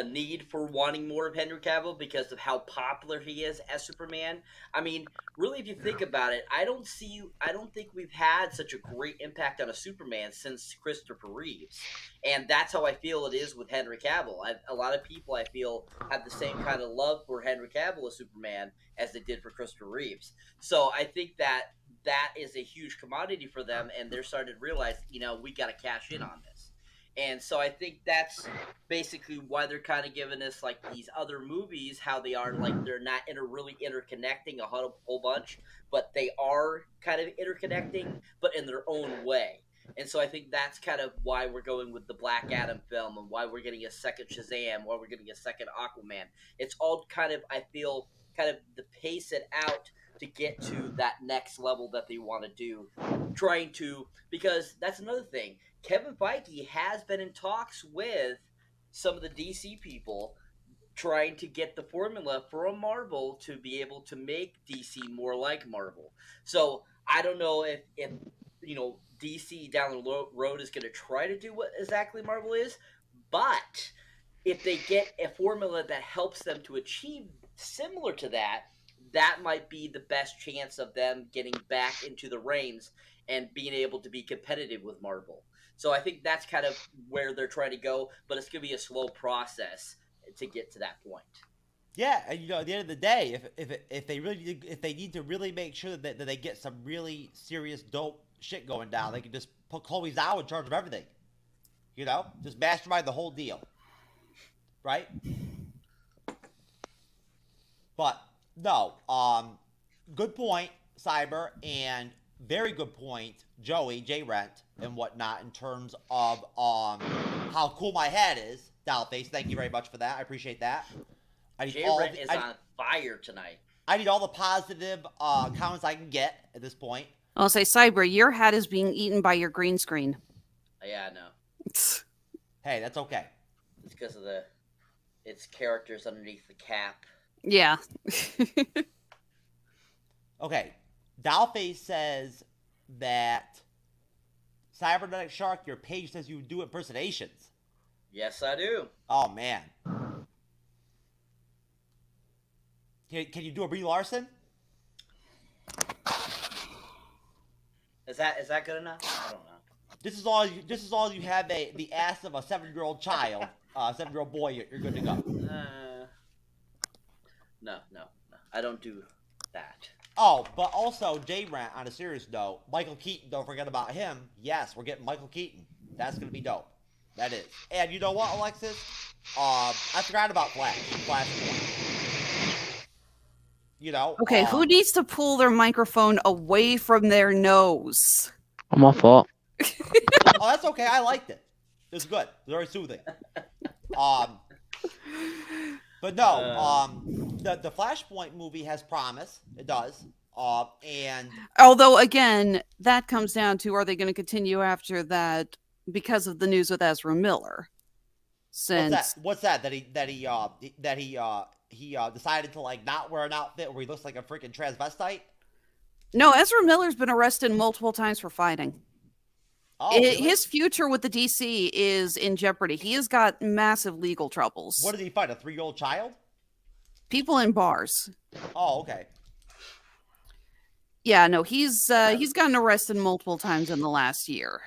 E: need for wanting more of Henry Cavill because of how popular he is as Superman. I mean, really, if you think about it, I don't think we've had such a great impact on a Superman since Christopher Reeves. And that's how I feel it is with Henry Cavill. A lot of people, I feel, have the same kind of love for Henry Cavill as Superman as they did for Christopher Reeves. So I think that is a huge commodity for them, and they're starting to realize, we got to cash in on this. And so I think that's basically why they're kind of giving us, like, these other movies, how they are, like, they're not really interconnecting a whole bunch, but they are kind of interconnecting, but in their own way. And so I think that's kind of why we're going with the Black Adam film and why we're getting a second Shazam, why we're getting a second Aquaman. It's all kind of, I feel, kind of to pace it out to get to that next level that they want to do. Because that's another thing. Kevin Feige has been in talks with some of the DC people trying to get the formula for a Marvel to be able to make DC more like Marvel. So I don't know if DC down the road is going to try to do what exactly Marvel is, but if they get a formula that helps them to achieve similar to that, that might be the best chance of them getting back into the reins and being able to be competitive with Marvel. So I think that's kind of where they're trying to go, but it's going to be a slow process to get to that point.
C: Yeah, and at the end of the day, if they need to really make sure that they get some really serious dope shit going down, they can just put Chloe Zhao in charge of everything. Just mastermind the whole deal, right? But no, good point, Cyber, and very good point, Joey, J-Rent, and whatnot, in terms of how cool my head is. Dollface, thank you very much for that. I appreciate that.
E: J-Rent is on fire tonight.
C: I need all the positive comments I can get at this point.
D: I'll say, Cyber, your hat is being eaten by your green screen.
E: Yeah, I know.
C: Hey, that's okay.
E: It's because of its characters underneath the cap.
D: Yeah.
C: Okay. Dollface says that Cybernetic Shark, your page says you do impersonations.
E: Yes, I do.
C: Oh, man. Can you do a Brie Larson?
E: Is that good enough? I don't know.
C: This is all you have the ass of a 7-year-old child, 7-year-old boy. You're good to go.
E: No. I don't do that.
C: Oh, but also, J-Rant, on a serious note, Michael Keaton, don't forget about him. Yes, we're getting Michael Keaton. That's going to be dope. That is. And you know what, Alexis? I forgot about Flashpoint.
D: Okay, who needs to pull their microphone away from their nose?
F: I'm all fault.
C: Oh, that's okay. I liked it. It was good. Very soothing. But no, the Flashpoint movie has promise. It does. And
D: Although, again, that comes down to, are they going to continue after that because of the news with Ezra Miller? Since
C: what's that? That he decided to like not wear an outfit where he looks like a freaking transvestite.
D: no, Ezra Miller's been arrested multiple times for fighting.
C: Oh, really?
D: His future with the DC is in jeopardy. He has got massive legal troubles.
C: What did he fight? A 3-year-old child?
D: People in bars.
C: Oh, okay.
D: Yeah, no, he's gotten arrested multiple times in the last year.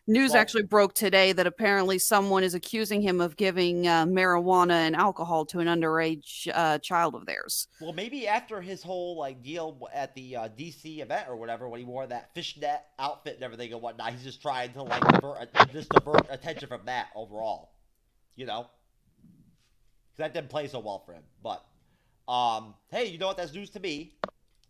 D: News actually broke today that apparently someone is accusing him of giving marijuana and alcohol to an underage child of theirs.
C: Well, maybe after his whole like deal at the DC event or whatever, when he wore that fishnet outfit and everything and whatnot, he's just trying to like divert attention from that overall. You know, 'cause that didn't play so well for him. But hey, you know what? That's news to me.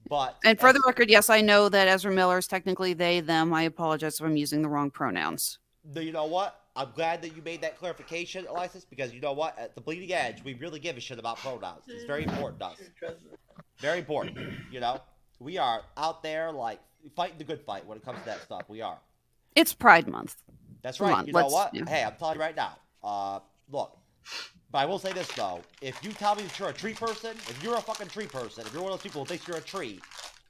C: But
D: and for the record, yes, I know that Ezra Miller is technically they, them. I apologize if I'm using the wrong pronouns.
C: You know what? I'm glad that you made that clarification, Alexis, because you know what? At the Bleeding Edge, we really give a shit about pronouns. It's very important to us. Very important. You know? We are out there, like, fighting the good fight when it comes to that stuff. We are.
D: It's Pride Month.
C: That's right.
D: On,
C: you know what?
D: Yeah.
C: Hey, I'm telling you right now. Look. But I will say this, though. If you tell me that you're a tree person, if you're a fucking tree person, if you're one of those people who thinks you're a tree,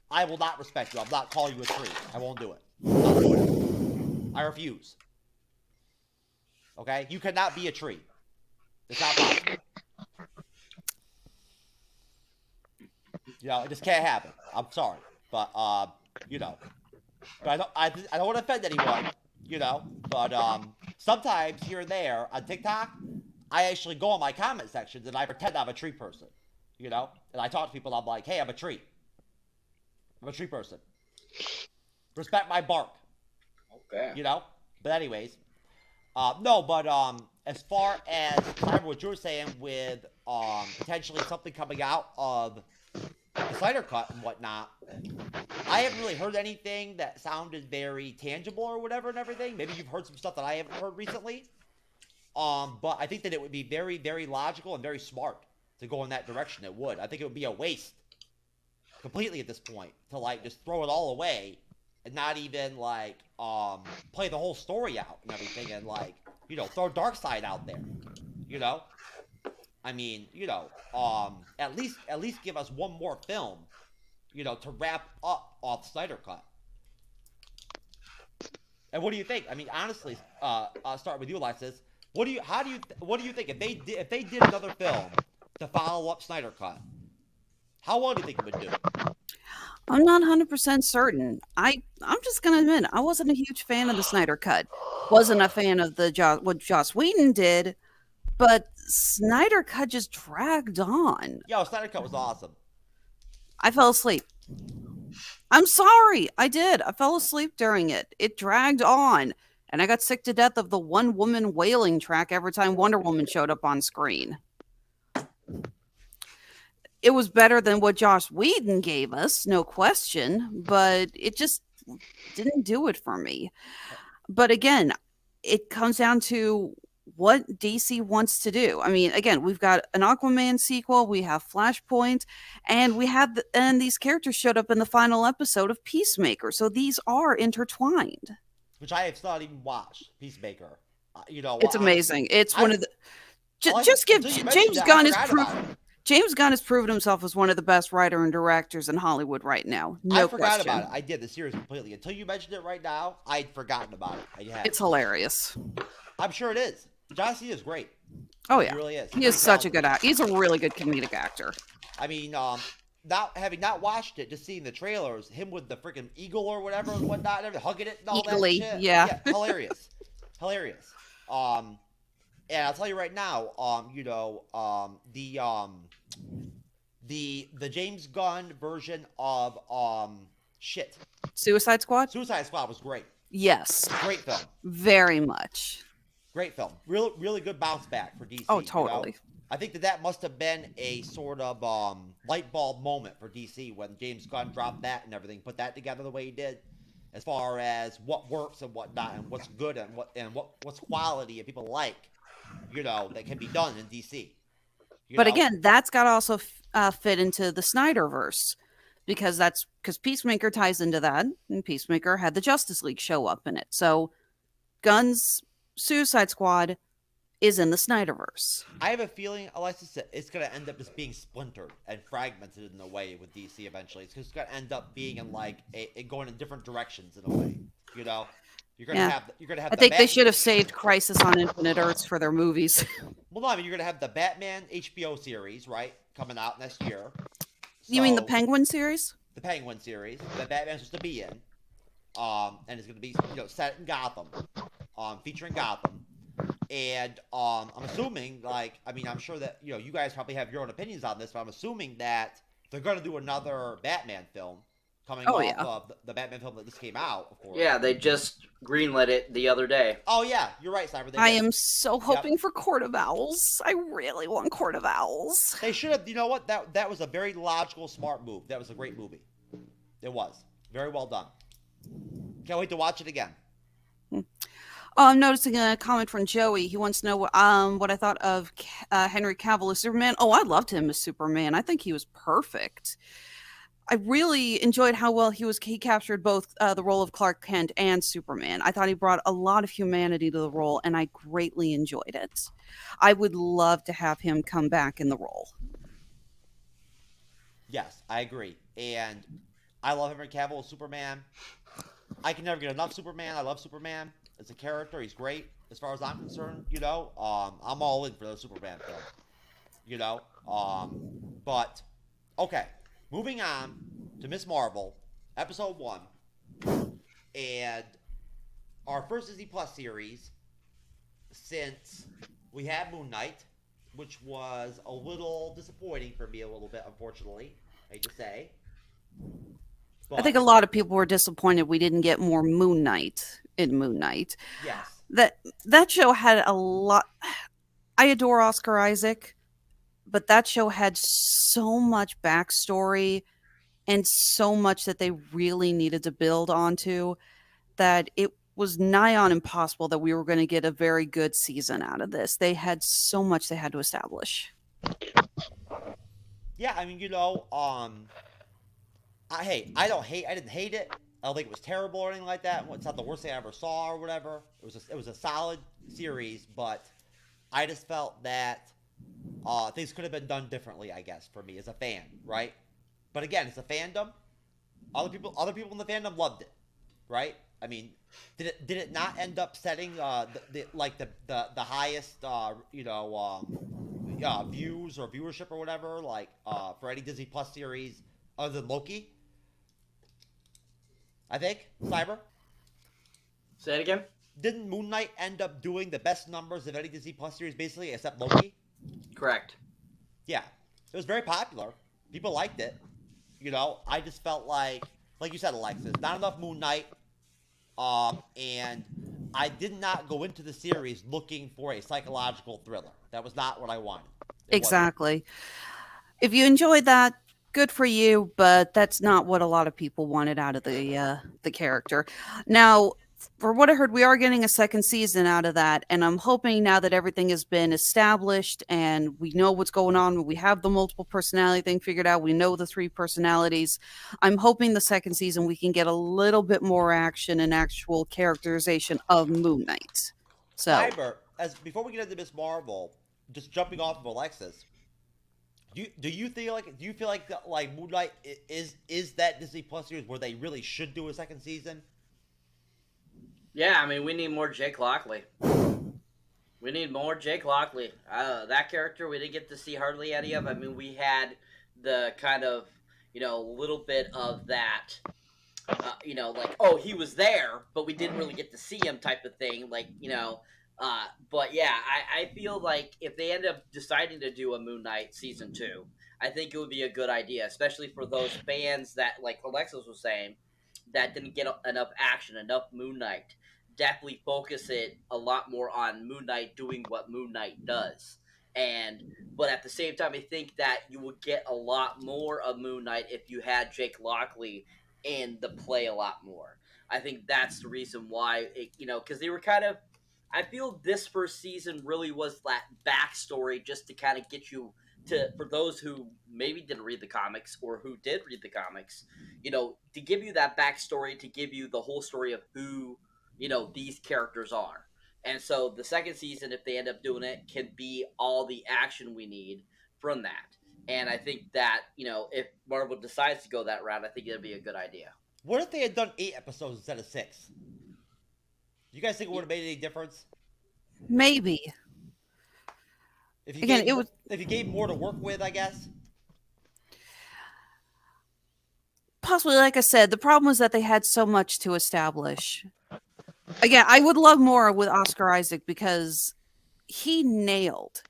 C: I will not respect you. I'm not calling you a tree. I won't do it. I'm not doing it. I refuse. Okay? You cannot be a tree. It's not possible. You know, it just can't happen. I'm sorry. But, you know. But I don't want to offend anyone, you know. But, sometimes here and there on TikTok, I actually go on my comment sections and I pretend I'm a tree person, you know? And I talk to people and I'm like, hey, I'm a tree. I'm a tree person. Respect my bark.
E: Okay.
C: You know? But anyways. No, but as far as what you were saying with potentially something coming out of the Snyder Cut and whatnot, I haven't really heard anything that sounded very tangible or whatever and everything. Maybe you've heard some stuff that I haven't heard recently. But I think that it would be very, very logical and very smart to go in that direction. It would. I think it would be a waste completely at this point to like just throw it all away and not even like play the whole story out and everything and like, you know, throw Darkseid out there. You know? I mean, you know, at least give us one more film, you know, to wrap up off Snyder Cut. And what do you think? I mean, honestly, I'll start with you, Alexis. What do you think if they did another film to follow up Snyder Cut? How long do you think it would do?
D: I'm not 100% certain. I'm just gonna admit I wasn't a huge fan of the Snyder Cut. Wasn't a fan of what Joss Whedon did, but Snyder Cut just dragged on.
C: Yo, Snyder Cut was awesome.
D: I fell asleep. I'm sorry, I did. I fell asleep during it. It dragged on. And I got sick to death of the one woman wailing track every time Wonder Woman showed up on screen. It was better than what Joss Whedon gave us, no question, but it just didn't do it for me. But again, it comes down to what DC wants to do. I mean, again, we've got an Aquaman sequel, we have Flashpoint, and and these characters showed up in the final episode of Peacemaker. So these are intertwined.
C: Which I have not even watched, Peacemaker. You know,
D: it's amazing. It's one of the.
C: James
D: Gunn James Gunn has proven himself as one of the best writer and directors in Hollywood right now. No question.
C: I forgot about it. I did the series completely until you mentioned it right now. I'd forgotten about it.
D: It's hilarious.
C: I'm sure it is. John Cena is great.
D: Oh yeah,
C: he really is.
D: He is such a good actor. He's a really good comedic actor.
C: I mean, having not watched it, just seeing the trailers, him with the freaking eagle or whatever and whatnot, and hugging it and all that shit.
D: Yeah.
C: Hilarious. Hilarious. And I'll tell you right now, you know, the James Gunn version of
D: Suicide Squad?
C: Suicide Squad was great.
D: Yes.
C: Great film.
D: Very much.
C: Great film. Really good bounce back for DC.
D: Oh, totally.
C: You know? I think that must have been a sort of light bulb moment for DC when James Gunn dropped that and everything, put that together the way he did, as far as what works and what not, and what's good and what's quality and people like. that can be done in DC.
D: But again, that's got to also fit into the Snyderverse, because Peacemaker ties into that, and Peacemaker had the Justice League show up in it. So Gunn's Suicide Squad is in the Snyderverse.
C: I have a feeling, Alexis, it's going to end up just being splintered and fragmented in a way with DC eventually. It's just going to end up being in going in different directions in a way. You're going to have.
D: I think they should have saved Crisis on Infinite Earths for their movies.
C: Well, no, I mean you're going to have the Batman HBO series, right, coming out next year.
D: You mean the Penguin series?
C: The Penguin series that Batman's supposed to be in, and it's going to be set in Gotham, featuring Gotham. And I'm assuming, I'm sure that you guys probably have your own opinions on this, but I'm assuming that they're going to do another Batman film coming off of the Batman film that just came out, of course.
E: Yeah, they just greenlit it the other day.
C: Oh yeah, you're right, Cyber.
D: I am so hoping for Court of Owls. I really want Court of Owls.
C: They should have. You know what? That was a very logical, smart move. That was a great movie. It was very well done. Can't wait to watch it again.
D: I'm noticing a comment from Joey. He wants to know what I thought of Henry Cavill as Superman. Oh, I loved him as Superman. I think he was perfect. I really enjoyed how well he captured both the role of Clark Kent and Superman. I thought he brought a lot of humanity to the role, and I greatly enjoyed it. I would love to have him come back in the role.
C: Yes, I agree. And I love Henry Cavill as Superman. I can never get enough Superman. I love Superman as a character. He's great as far as I'm concerned. I'm all in for the Superman film. But okay, moving on to Ms. Marvel, episode 1, and our first Disney Plus series since we had Moon Knight, which was a little disappointing for me, a little bit, unfortunately. I hate to say. But
D: I think a lot of people were disappointed we didn't get more Moon Knight in Moon Knight.
C: Yes.
D: That show had a lot. I adore Oscar Isaac, but that show had so much backstory and so much that they really needed to build onto that it was nigh on impossible that we were going to get a very good season out of this. They had so much they had to establish.
C: Yeah, I mean, I didn't hate it. I don't think it was terrible or anything like that. It's not the worst thing I ever saw or whatever. It was a solid series, but I just felt that things could have been done differently, I guess, for me as a fan, right? But again, it's a fandom. Other people in the fandom loved it, right? I mean, did it not end up setting the highest views or viewership or whatever for any Disney Plus series other than Loki? I think Cyber.
E: Say it again.
C: Didn't Moon Knight end up doing the best numbers of any Disney Plus series, basically, except Loki?
E: Correct.
C: Yeah, it was very popular. People liked it. I just felt like you said, Alexis, not enough Moon Knight. And I did not go into the series looking for a psychological thriller. That was not what I wanted.
D: Exactly. If you enjoyed that, good for you, but that's not what a lot of people wanted out of the character. Now, for what I heard, we are getting a second season out of that, and I'm hoping now that everything has been established and we know what's going on, we have the multiple personality thing figured out, we know the 3 personalities, I'm hoping the second season we can get a little bit more action and actual characterization of Moon Knight. So,
C: Cyber, before we get into Ms. Marvel, just jumping off of Alexis, do you feel like Moon Knight is that Disney Plus series where they really should do a second season?
E: Yeah, I mean, we need more Jake Lockley. We need more Jake Lockley. That character, we didn't get to see hardly any of. I mean, we had the kind of, little bit of that, he was there, but we didn't really get to see him type of thing. But yeah, I feel like if they end up deciding to do a Moon Knight season 2, I think it would be a good idea, especially for those fans that, like Alexis was saying, that didn't get enough action, enough Moon Knight. Definitely focus it a lot more on Moon Knight doing what Moon Knight does. But at the same time, I think that you would get a lot more of Moon Knight if you had Jake Lockley in the play a lot more. I think that's the reason why, because they were kind of I feel this first season really was that backstory just to kind of get you to, for those who maybe didn't read the comics or who did read the comics, to give you that backstory, to give you the whole story of who, these characters are. And so the second season, if they end up doing it, can be all the action we need from that. And I think that, if Marvel decides to go that route, I think it'd be a good idea.
C: What if they had done 8 episodes instead of 6? You guys think it would have made any difference?
D: Maybe.
C: If you gave more to work with, I guess.
D: Possibly, like I said, the problem was that they had so much to establish. Again, I would love more with Oscar Isaac because he nailed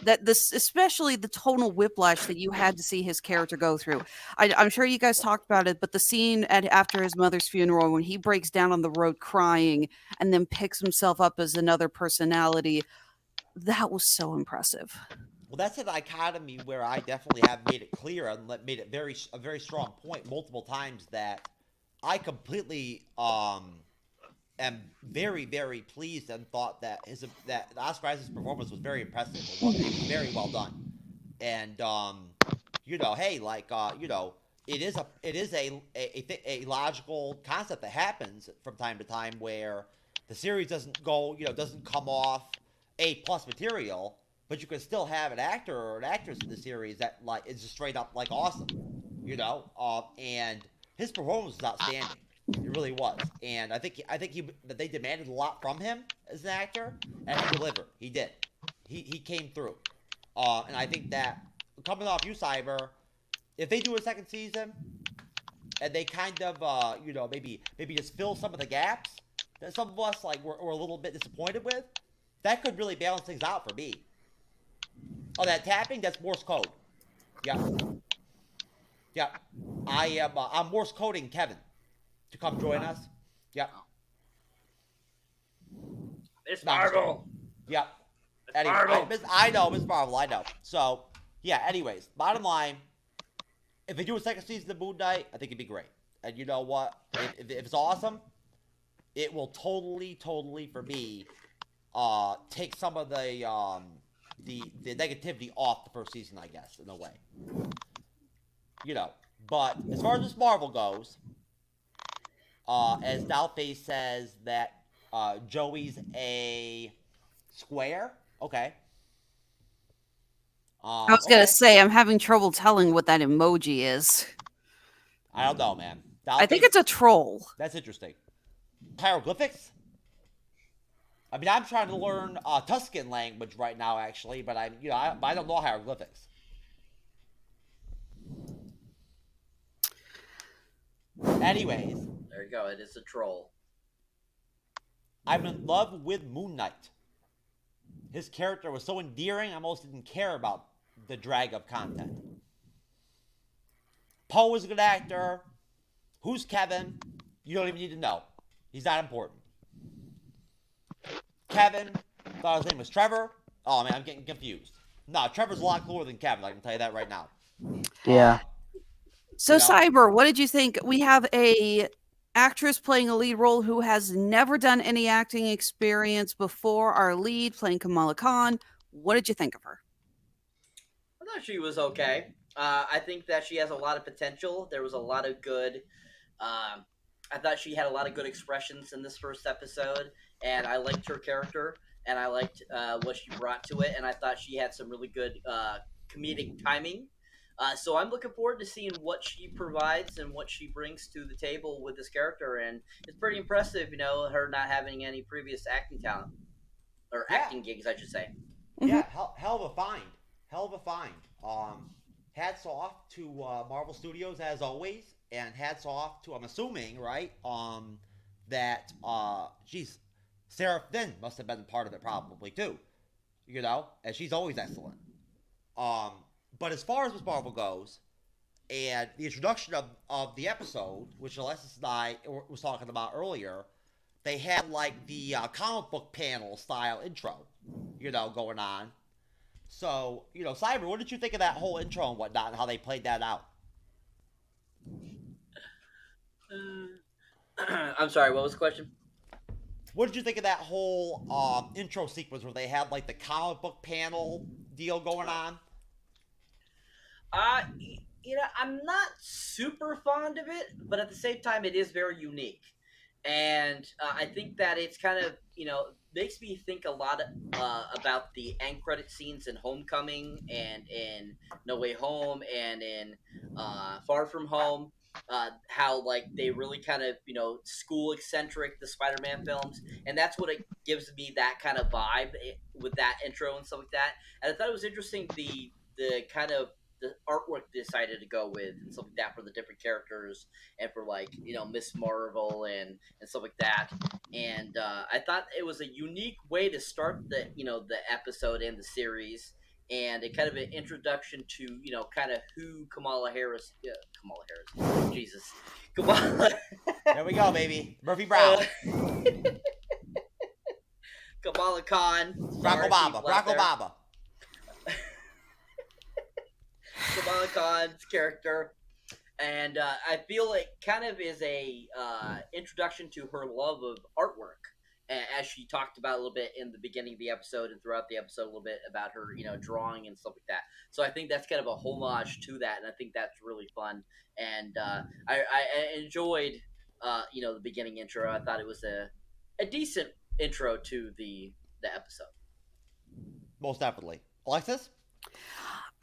D: that. This, especially the tonal whiplash that you had to see his character go through. I'm sure you guys talked about it, but the scene after his mother's funeral when he breaks down on the road crying and then picks himself up as another personality, that was so impressive.
C: Well, that's a dichotomy where I definitely have made it clear and made it a very strong point multiple times that I completely am very, very pleased and thought that Oscar Isaac's performance was very impressive. It was very well done. And hey, it is a logical concept that happens from time to time where the series doesn't come off A+ material, but you can still have an actor or an actress in the series that is just straight up awesome, and his performance was outstanding. It really was, and I think that they demanded a lot from him as an actor, and he delivered. He did. He came through, and I think that coming off you, Cyber, if they do a second season, and they kind of maybe just fill some of the gaps that some of us were a little bit disappointed with, that could really balance things out for me. Oh, that tapping, that's Morse code. Yeah. I'm Morse coding Kevin to come join us. Yep.
E: It's Marvel.
C: Yep.
E: Anyway, Marvel.
C: I know, Miss Marvel, I know. So, yeah, anyways, bottom line, if they do a second season of Moon Knight, I think it'd be great. And you know what? If it's awesome, it will totally, for me, take some of the negativity off the first season, I guess, in a way. But as far as Miss Marvel goes, as Doubtface says that Joey's a square. Okay.
D: I was gonna say I'm having trouble telling what that emoji is.
C: I don't know, man.
D: I think it's a troll.
C: That's interesting. Hieroglyphics? I mean, I'm trying to learn Tuscan language right now, actually, but I don't know hieroglyphics. Anyways,
E: there you go. It is a troll.
C: I'm in love with Moon Knight. His character was so endearing, I almost didn't care about the drag of content. Poe is a good actor. Who's Kevin? You don't even need to know. He's not important. Kevin, thought his name was Trevor. Oh man, I'm getting confused. No, Trevor's a lot cooler than Kevin, I can tell you that right now.
F: Yeah.
D: So, Cyber, what did you think? We have a actress playing a lead role who has never done any acting experience before. Our lead playing Kamala Khan. What did you think of her?
E: I thought she was okay. I think that she has a lot of potential. There was a lot of good. I thought she had a lot of good expressions in this first episode, and I liked her character, and I liked what she brought to it, and I thought she had some really good comedic timing. So I'm looking forward to seeing what she provides and what she brings to the table with this character, and it's pretty impressive, her not having any previous acting talent, or acting gigs, I should say.
C: Yeah, hell of a find. Hats off to Marvel Studios as always, and hats off to, I'm assuming, right, that Sarah Finn must have been part of it probably too, and she's always excellent. But as far as Miss Marvel goes, and the introduction of the episode, which Alexis and I was talking about earlier, they had the comic book panel style intro, going on. So, Cyber, what did you think of that whole intro and whatnot, and how they played that out?
E: I'm sorry, what was the question?
C: What did you think of that whole intro sequence where they had like the comic book panel deal going on?
E: I'm not super fond of it, but at the same time, it is very unique, and I think that it's kind of makes me think a lot about the end credit scenes in Homecoming and in No Way Home and in Far From Home. How like they really kind of school eccentric the Spider-Man films, and that's what it gives me that kind of vibe with that intro and stuff like that. And I thought it was interesting the kind of the artwork they decided to go with and stuff like that for the different characters and for like Miss Marvel and stuff like that. And I thought it was a unique way to start the episode and the series, and a kind of an introduction to kind of who Kamala Harris, Jesus, Kamala.
C: There we go, baby. Murphy Brown.
E: Kamala Khan.
C: Barack Obama. Barack Obama.
E: Kamala Khan's character, and I feel it kind of is a introduction to her love of artwork, as she talked about a little bit in the beginning of the episode and throughout the episode a little bit about her drawing and stuff like that. So I think that's kind of a homage to that, and I think that's really fun. And I enjoyed the beginning intro. I thought it was a decent intro to the episode.
C: Most definitely. Alexis?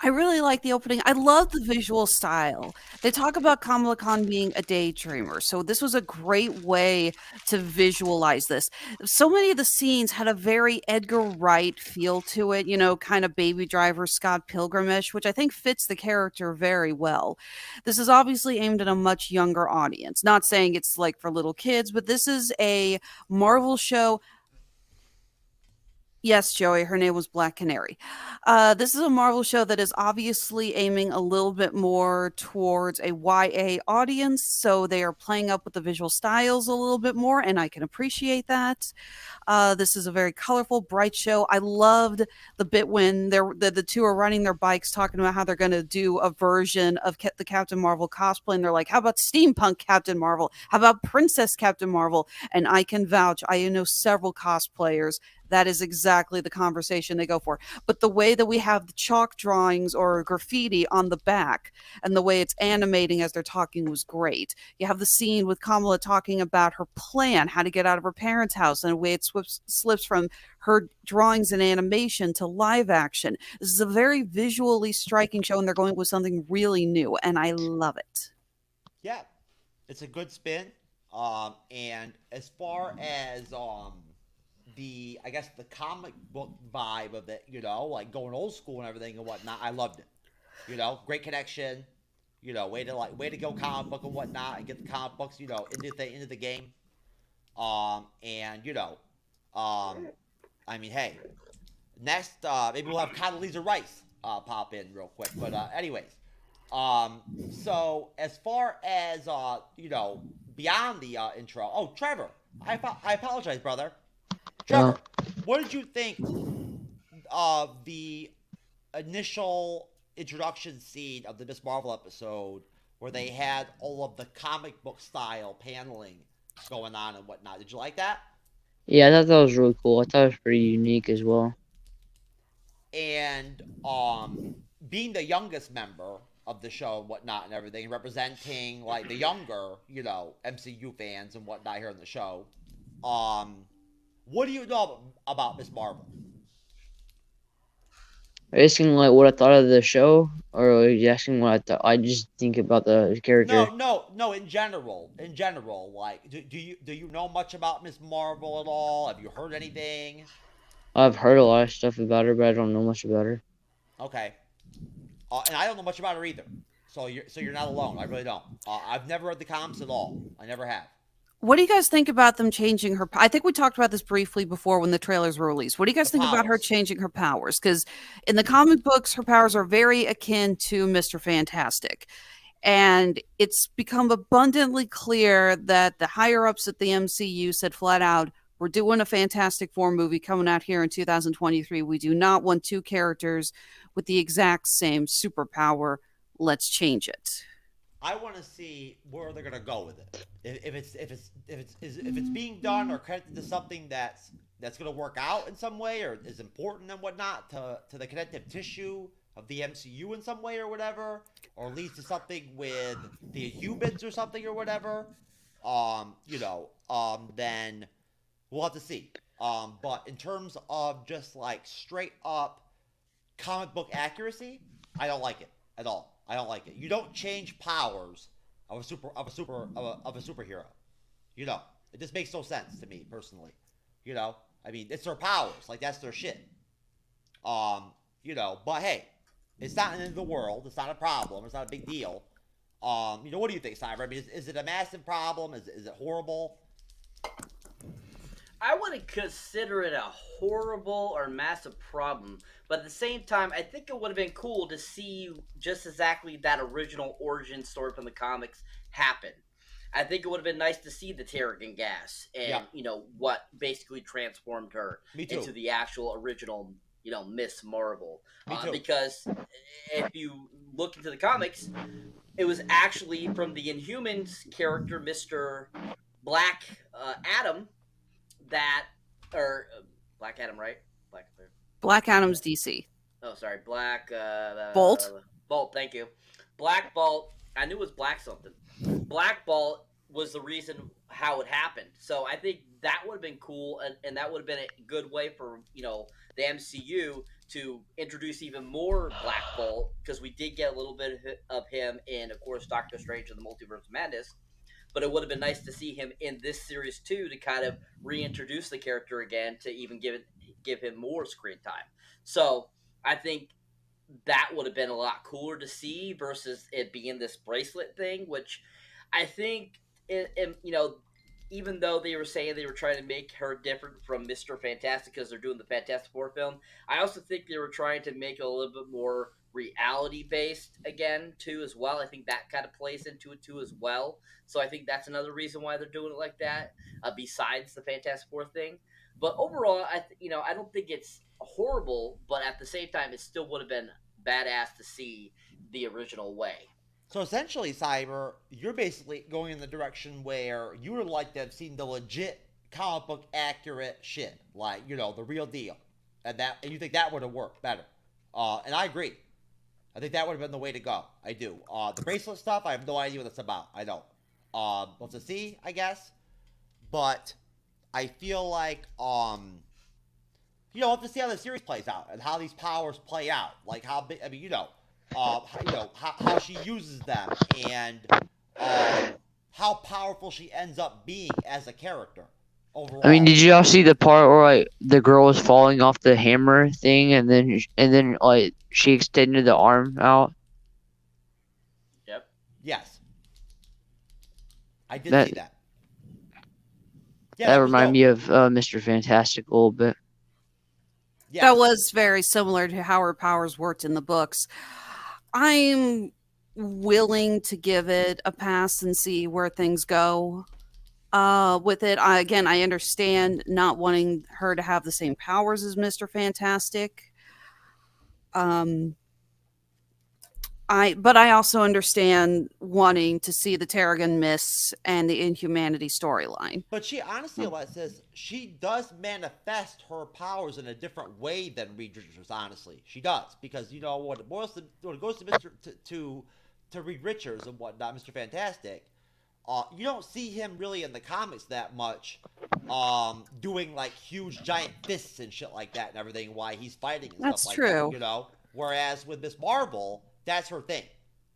D: I really like the opening. I love the visual style. They talk about Kamala Khan being a daydreamer. So this was a great way to visualize this. So many of the scenes had a very Edgar Wright feel to it, kind of Baby Driver, Scott Pilgrim-ish, which I think fits the character very well. This is obviously aimed at a much younger audience. Not saying it's like for little kids, but this is a Marvel show. Yes, Joey, her name was Black Canary. This is a Marvel show that is obviously aiming a little bit more towards a YA audience, so they are playing up with the visual styles a little bit more, and I can appreciate that. This is a very colorful, bright show. I loved the bit when the two are riding their bikes talking about how they're going to do a version of the Captain Marvel cosplay, and they're like, how about steampunk Captain Marvel? How about Princess Captain Marvel? And I can vouch, I know several cosplayers. That is exactly the conversation they go for. But the way that we have the chalk drawings or graffiti on the back and the way it's animating as they're talking was great. You have the scene with Kamala talking about her plan, how to get out of her parents' house, and the way it slips from her drawings and animation to live action. This is a very visually striking show, and they're going with something really new, and I love it.
C: Yeah, it's a good spin. And as far as I guess the comic book vibe of it, like going old school and everything and whatnot, I loved it. Great connection. Way to go comic book and whatnot, and get the comic books, into the game. I mean, hey, next, maybe we'll have Condoleezza Rice pop in real quick. But anyways, so as far as beyond the intro, oh, Trevor, I apologize, brother. Trevor, what did you think of the initial introduction scene of the Miss Marvel episode where they had all of the comic book style paneling going on and whatnot? Did you like that?
F: Yeah, I thought that was really cool. I thought it was pretty unique as well.
C: And being the youngest member of the show and whatnot and everything, representing like the younger, MCU fans and whatnot here on the show, what do you know about Miss Marvel?
F: Are you asking like what I thought of the show, or are you asking what I thought? I just think about the character.
C: No. In general, like, do you know much about Miss Marvel at all? Have you heard anything?
F: I've heard a lot of stuff about her, but I don't know much about her.
C: Okay. And I don't know much about her either. So you're not alone. I really don't. I've never read the comics at all. I never have.
D: What do you guys think about them changing her? I think we talked about this briefly before when the trailers were released. What do you guys think about her changing her powers? Because in the comic books, her powers are very akin to Mr. Fantastic. And it's become abundantly clear that the higher-ups at the MCU said flat out, we're doing a Fantastic Four movie coming out here in 2023. We do not want two characters with the exact same superpower. Let's change it.
C: I want to see where they're gonna go with it. If it's being done or credited to something that's gonna work out in some way or is important and whatnot to the connective tissue of the MCU in some way or whatever, or leads to something with the humans or something or whatever. Then we'll have to see. But in terms of just like straight up comic book accuracy, I don't like it at all. I don't like it. You don't change powers of a superhero. It just makes no sense to me personally. I mean, it's their powers, like that's their shit. But hey, it's not the end of the world. It's not a problem. It's not a big deal. What do you think, Cyber? I mean, is it a massive problem? Is it horrible?
E: I wouldn't consider it a horrible or massive problem, but at the same time, I think it would have been cool to see just exactly that original origin story from the comics happen. I think it would have been nice to see the Terrigen gas and, what basically transformed her into the actual original, Miss Marvel. Because if you look into the comics, it was actually from the Inhumans character, Mr. Black Adam, Black Adam, right?
D: Black Adam's DC.
E: Oh, sorry, Black
D: Bolt.
E: Bolt, thank you. Black Bolt. I knew it was Black something. Black Bolt was the reason how it happened. So I think that would have been cool, and that would have been a good way for the MCU to introduce even more Black Bolt, because we did get a little bit of him in, of course, Doctor Strange and the Multiverse of Madness. But it would have been nice to see him in this series too, to kind of reintroduce the character again, to even give him more screen time. So I think that would have been a lot cooler to see versus it being this bracelet thing, which I think even though they were saying they were trying to make her different from Mr. Fantastic because they're doing the Fantastic Four film, I also think they were trying to make it a little bit more reality based again too as well. I think that kind of plays into it too as well. So I think that's another reason why they're doing it like that, besides the Fantastic Four thing. But overall, I don't think it's horrible, but at the same time, it still would have been badass to see the original way.
C: So essentially, Cyber, you're basically going in the direction where you would like to have seen the legit comic book accurate shit, like the real deal, and you think that would have worked better. And I agree. I think that would have been the way to go. I do. The bracelet stuff, I have no idea what that's about. I don't. We'll have to see, I guess. But I feel like, we'll have to see how the series plays out and how these powers play out. Like how big, I mean, how she uses them and how powerful she ends up being as a character overall.
F: I mean, did you all see the part where like the girl was falling off the hammer thing, and then like she extended the arm out?
E: Yep.
C: Yes. I did see that. Yeah,
F: that reminded me of Mr. Fantastic a little bit.
C: Yes.
D: That was very similar to how her powers worked in the books. I'm willing to give it a pass and see where things go with it. I understand not wanting her to have the same powers as Mr. Fantastic. But I also understand wanting to see the Terrigen Miss and the Inhumanity storyline.
C: But she honestly, Alexis, she does manifest her powers in a different way than Reed Richards. Honestly, she does, because when it goes to Reed Richards and whatnot, Mr. Fantastic, you don't see him really in the comics that much, doing like huge giant fists and shit like that and everything. Why he's fighting and
D: That's
C: stuff like
D: true.
C: that. Whereas with Miss Marvel, that's her thing.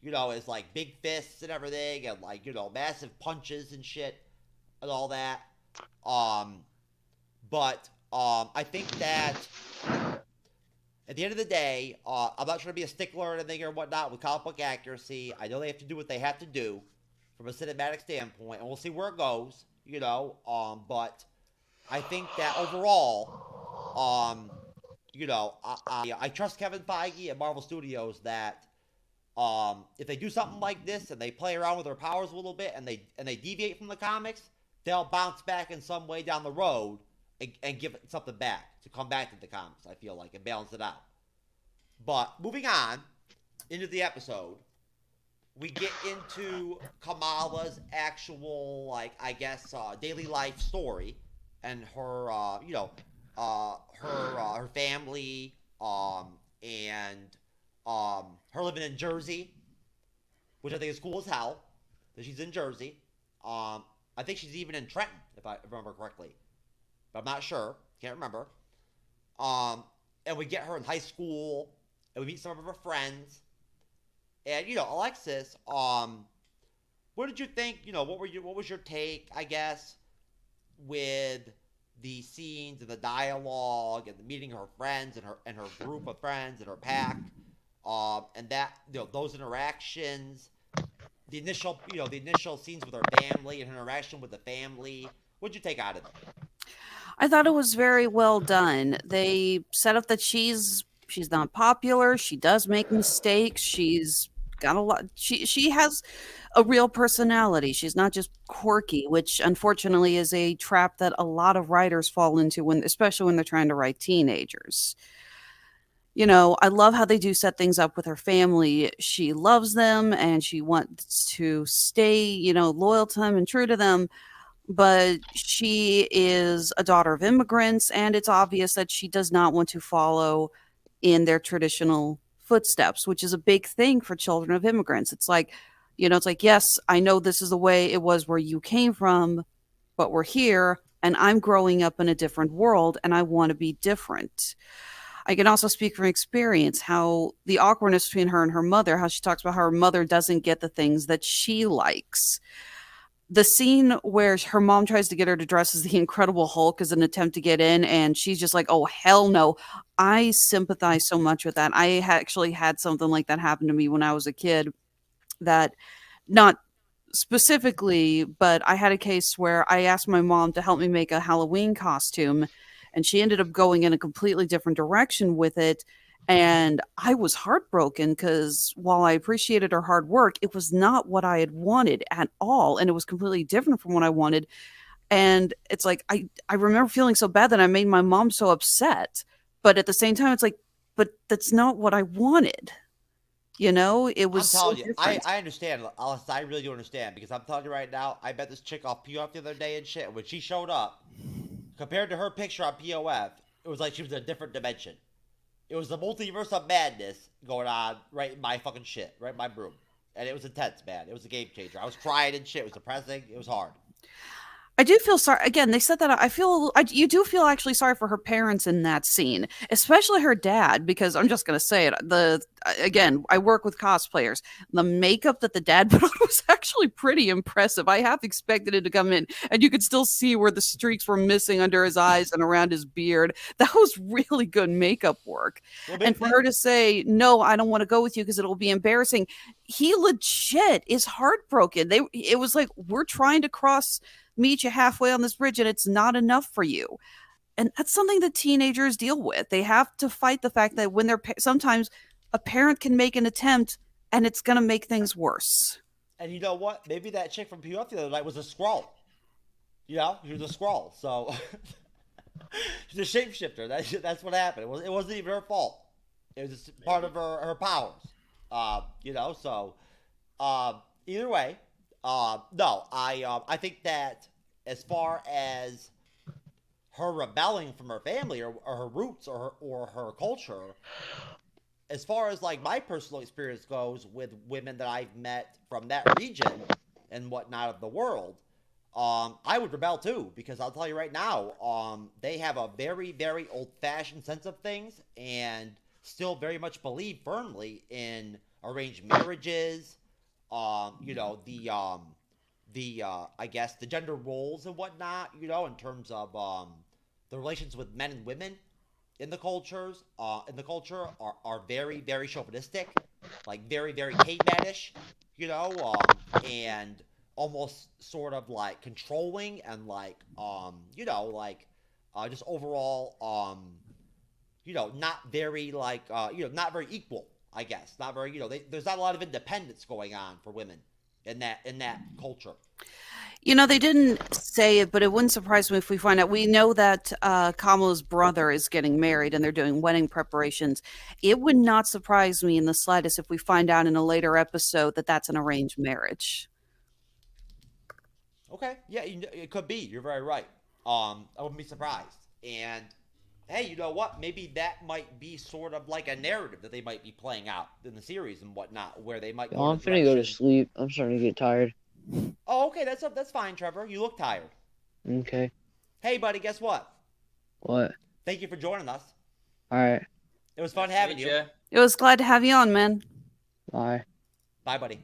C: Is like big fists and everything, and like massive punches and shit and all that. But I think that at the end of the day, I'm not trying to be a stickler or anything or whatnot with comic book accuracy. I know they have to do what they have to do from a cinematic standpoint, and we'll see where it goes. But I think that overall, I trust Kevin Feige and Marvel Studios that if they do something like this and they play around with their powers a little bit and they deviate from the comics, they'll bounce back in some way down the road and give it something back to come back to the comics, I feel like, and balance it out. But moving on into the episode, we get into Kamala's actual, like, I guess, daily life story, and her, her family, and her living in Jersey, which I think is cool as hell. That she's in Jersey. I think she's even in Trenton, if I remember correctly, but I'm not sure. Can't remember. And we get her in high school, and we meet some of her friends. And Alexis, what did you think? What was your take? I guess with the scenes and the dialogue and the meeting her friends and her group of friends and her pack, and that those interactions, the initial scenes with her family and her interaction with the family. What'd you take out of it?
D: I thought it was very well done. They set up that she's not popular. She does make mistakes. She's got a lot. She has a real personality. She's not just quirky, which unfortunately is a trap that a lot of writers fall into especially when they're trying to write teenagers. I love how they do set things up with her family. She loves them and she wants to stay, loyal to them and true to them, but she is a daughter of immigrants, and it's obvious that she does not want to follow in their traditional footsteps, which is a big thing for children of immigrants. It's like, yes, I know this is the way it was where you came from, but we're here, and I'm growing up in a different world, and I want to be different. I can also speak from experience how the awkwardness between her and her mother, how she talks about how her mother doesn't get the things that she likes. The scene where her mom tries to get her to dress as the Incredible Hulk as an attempt to get in, and she's just like, "Oh, hell no." I sympathize so much with that. I actually had something like that happen to me when I was a kid. That not specifically, but I had a case where I asked my mom to help me make a Halloween costume, and she ended up going in a completely different direction with it. And I was heartbroken because while I appreciated her hard work, it was not what I had wanted at all. And it was completely different from what I wanted. And it's like, I remember feeling so bad that I made my mom so upset. But at the same time, it's like, but that's not what I wanted. It was
C: I'm
D: so
C: telling you,
D: different.
C: I understand, Alice. I really do understand because I'm telling you right now, I met this chick off POF the other day and shit. When she showed up, compared to her picture on POF, it was like she was in a different dimension. It was the multiverse of madness going on right in my fucking shit, right in my room. And it was intense, man. It was a game changer. I was crying and shit. It was depressing. It was hard.
D: I do feel sorry. Again, they said that you do feel actually sorry for her parents in that scene, especially her dad, because I'm just going to say it. Again, I work with cosplayers. The makeup that the dad put on was actually pretty impressive. I half expected it to come in, and you could still see where the streaks were missing under his eyes and around his beard. That was really good makeup work.
C: Well,
D: And for her to say, "No, I don't want to go with you because it'll be embarrassing," he legit is heartbroken. It was like, we're trying to meet you halfway on this bridge and it's not enough for you. And that's something that teenagers deal with. They have to fight the fact that when sometimes a parent can make an attempt and it's going to make things worse.
C: And you know what? Maybe that chick from POF the other night was a Skrull. She was a Skrull. So she's a shapeshifter. That's what happened. It wasn't even her fault. It was just part of her powers. So either way, no, I think that as far as her rebelling from her family or her roots or her culture, as far as like my personal experience goes with women that I've met from that region and whatnot of the world, I would rebel too, because I'll tell you right now, they have a very, very old-fashioned sense of things and still very much believe firmly in arranged marriages, I guess the gender roles and whatnot, in terms of the relations with men and women in the culture are very, very chauvinistic, like very, very cavemanish, and almost sort of like controlling and like just overall not very like not very equal, I guess. Not very, there's not a lot of independence going on for women in that culture.
D: You know, they didn't say it, but it wouldn't surprise me if we find out. We know that Kamala's brother is getting married and they're doing wedding preparations. It would not surprise me in the slightest if we find out in a later episode that that's an arranged marriage.
C: Okay, yeah, it could be. You're very right. I wouldn't be surprised. And hey, you know what? Maybe that might be sort of like a narrative that they might be playing out in the series and whatnot, where they might.
F: Oh, I'm finna go to sleep. I'm starting to get tired.
C: Oh, okay, that's fine, Trevor. You look tired.
F: Okay.
C: Hey, buddy, guess what?
F: What?
C: Thank you for joining us.
F: All right.
C: It was fun having you.
D: It was glad to have you on, man.
F: Bye.
C: Bye, buddy.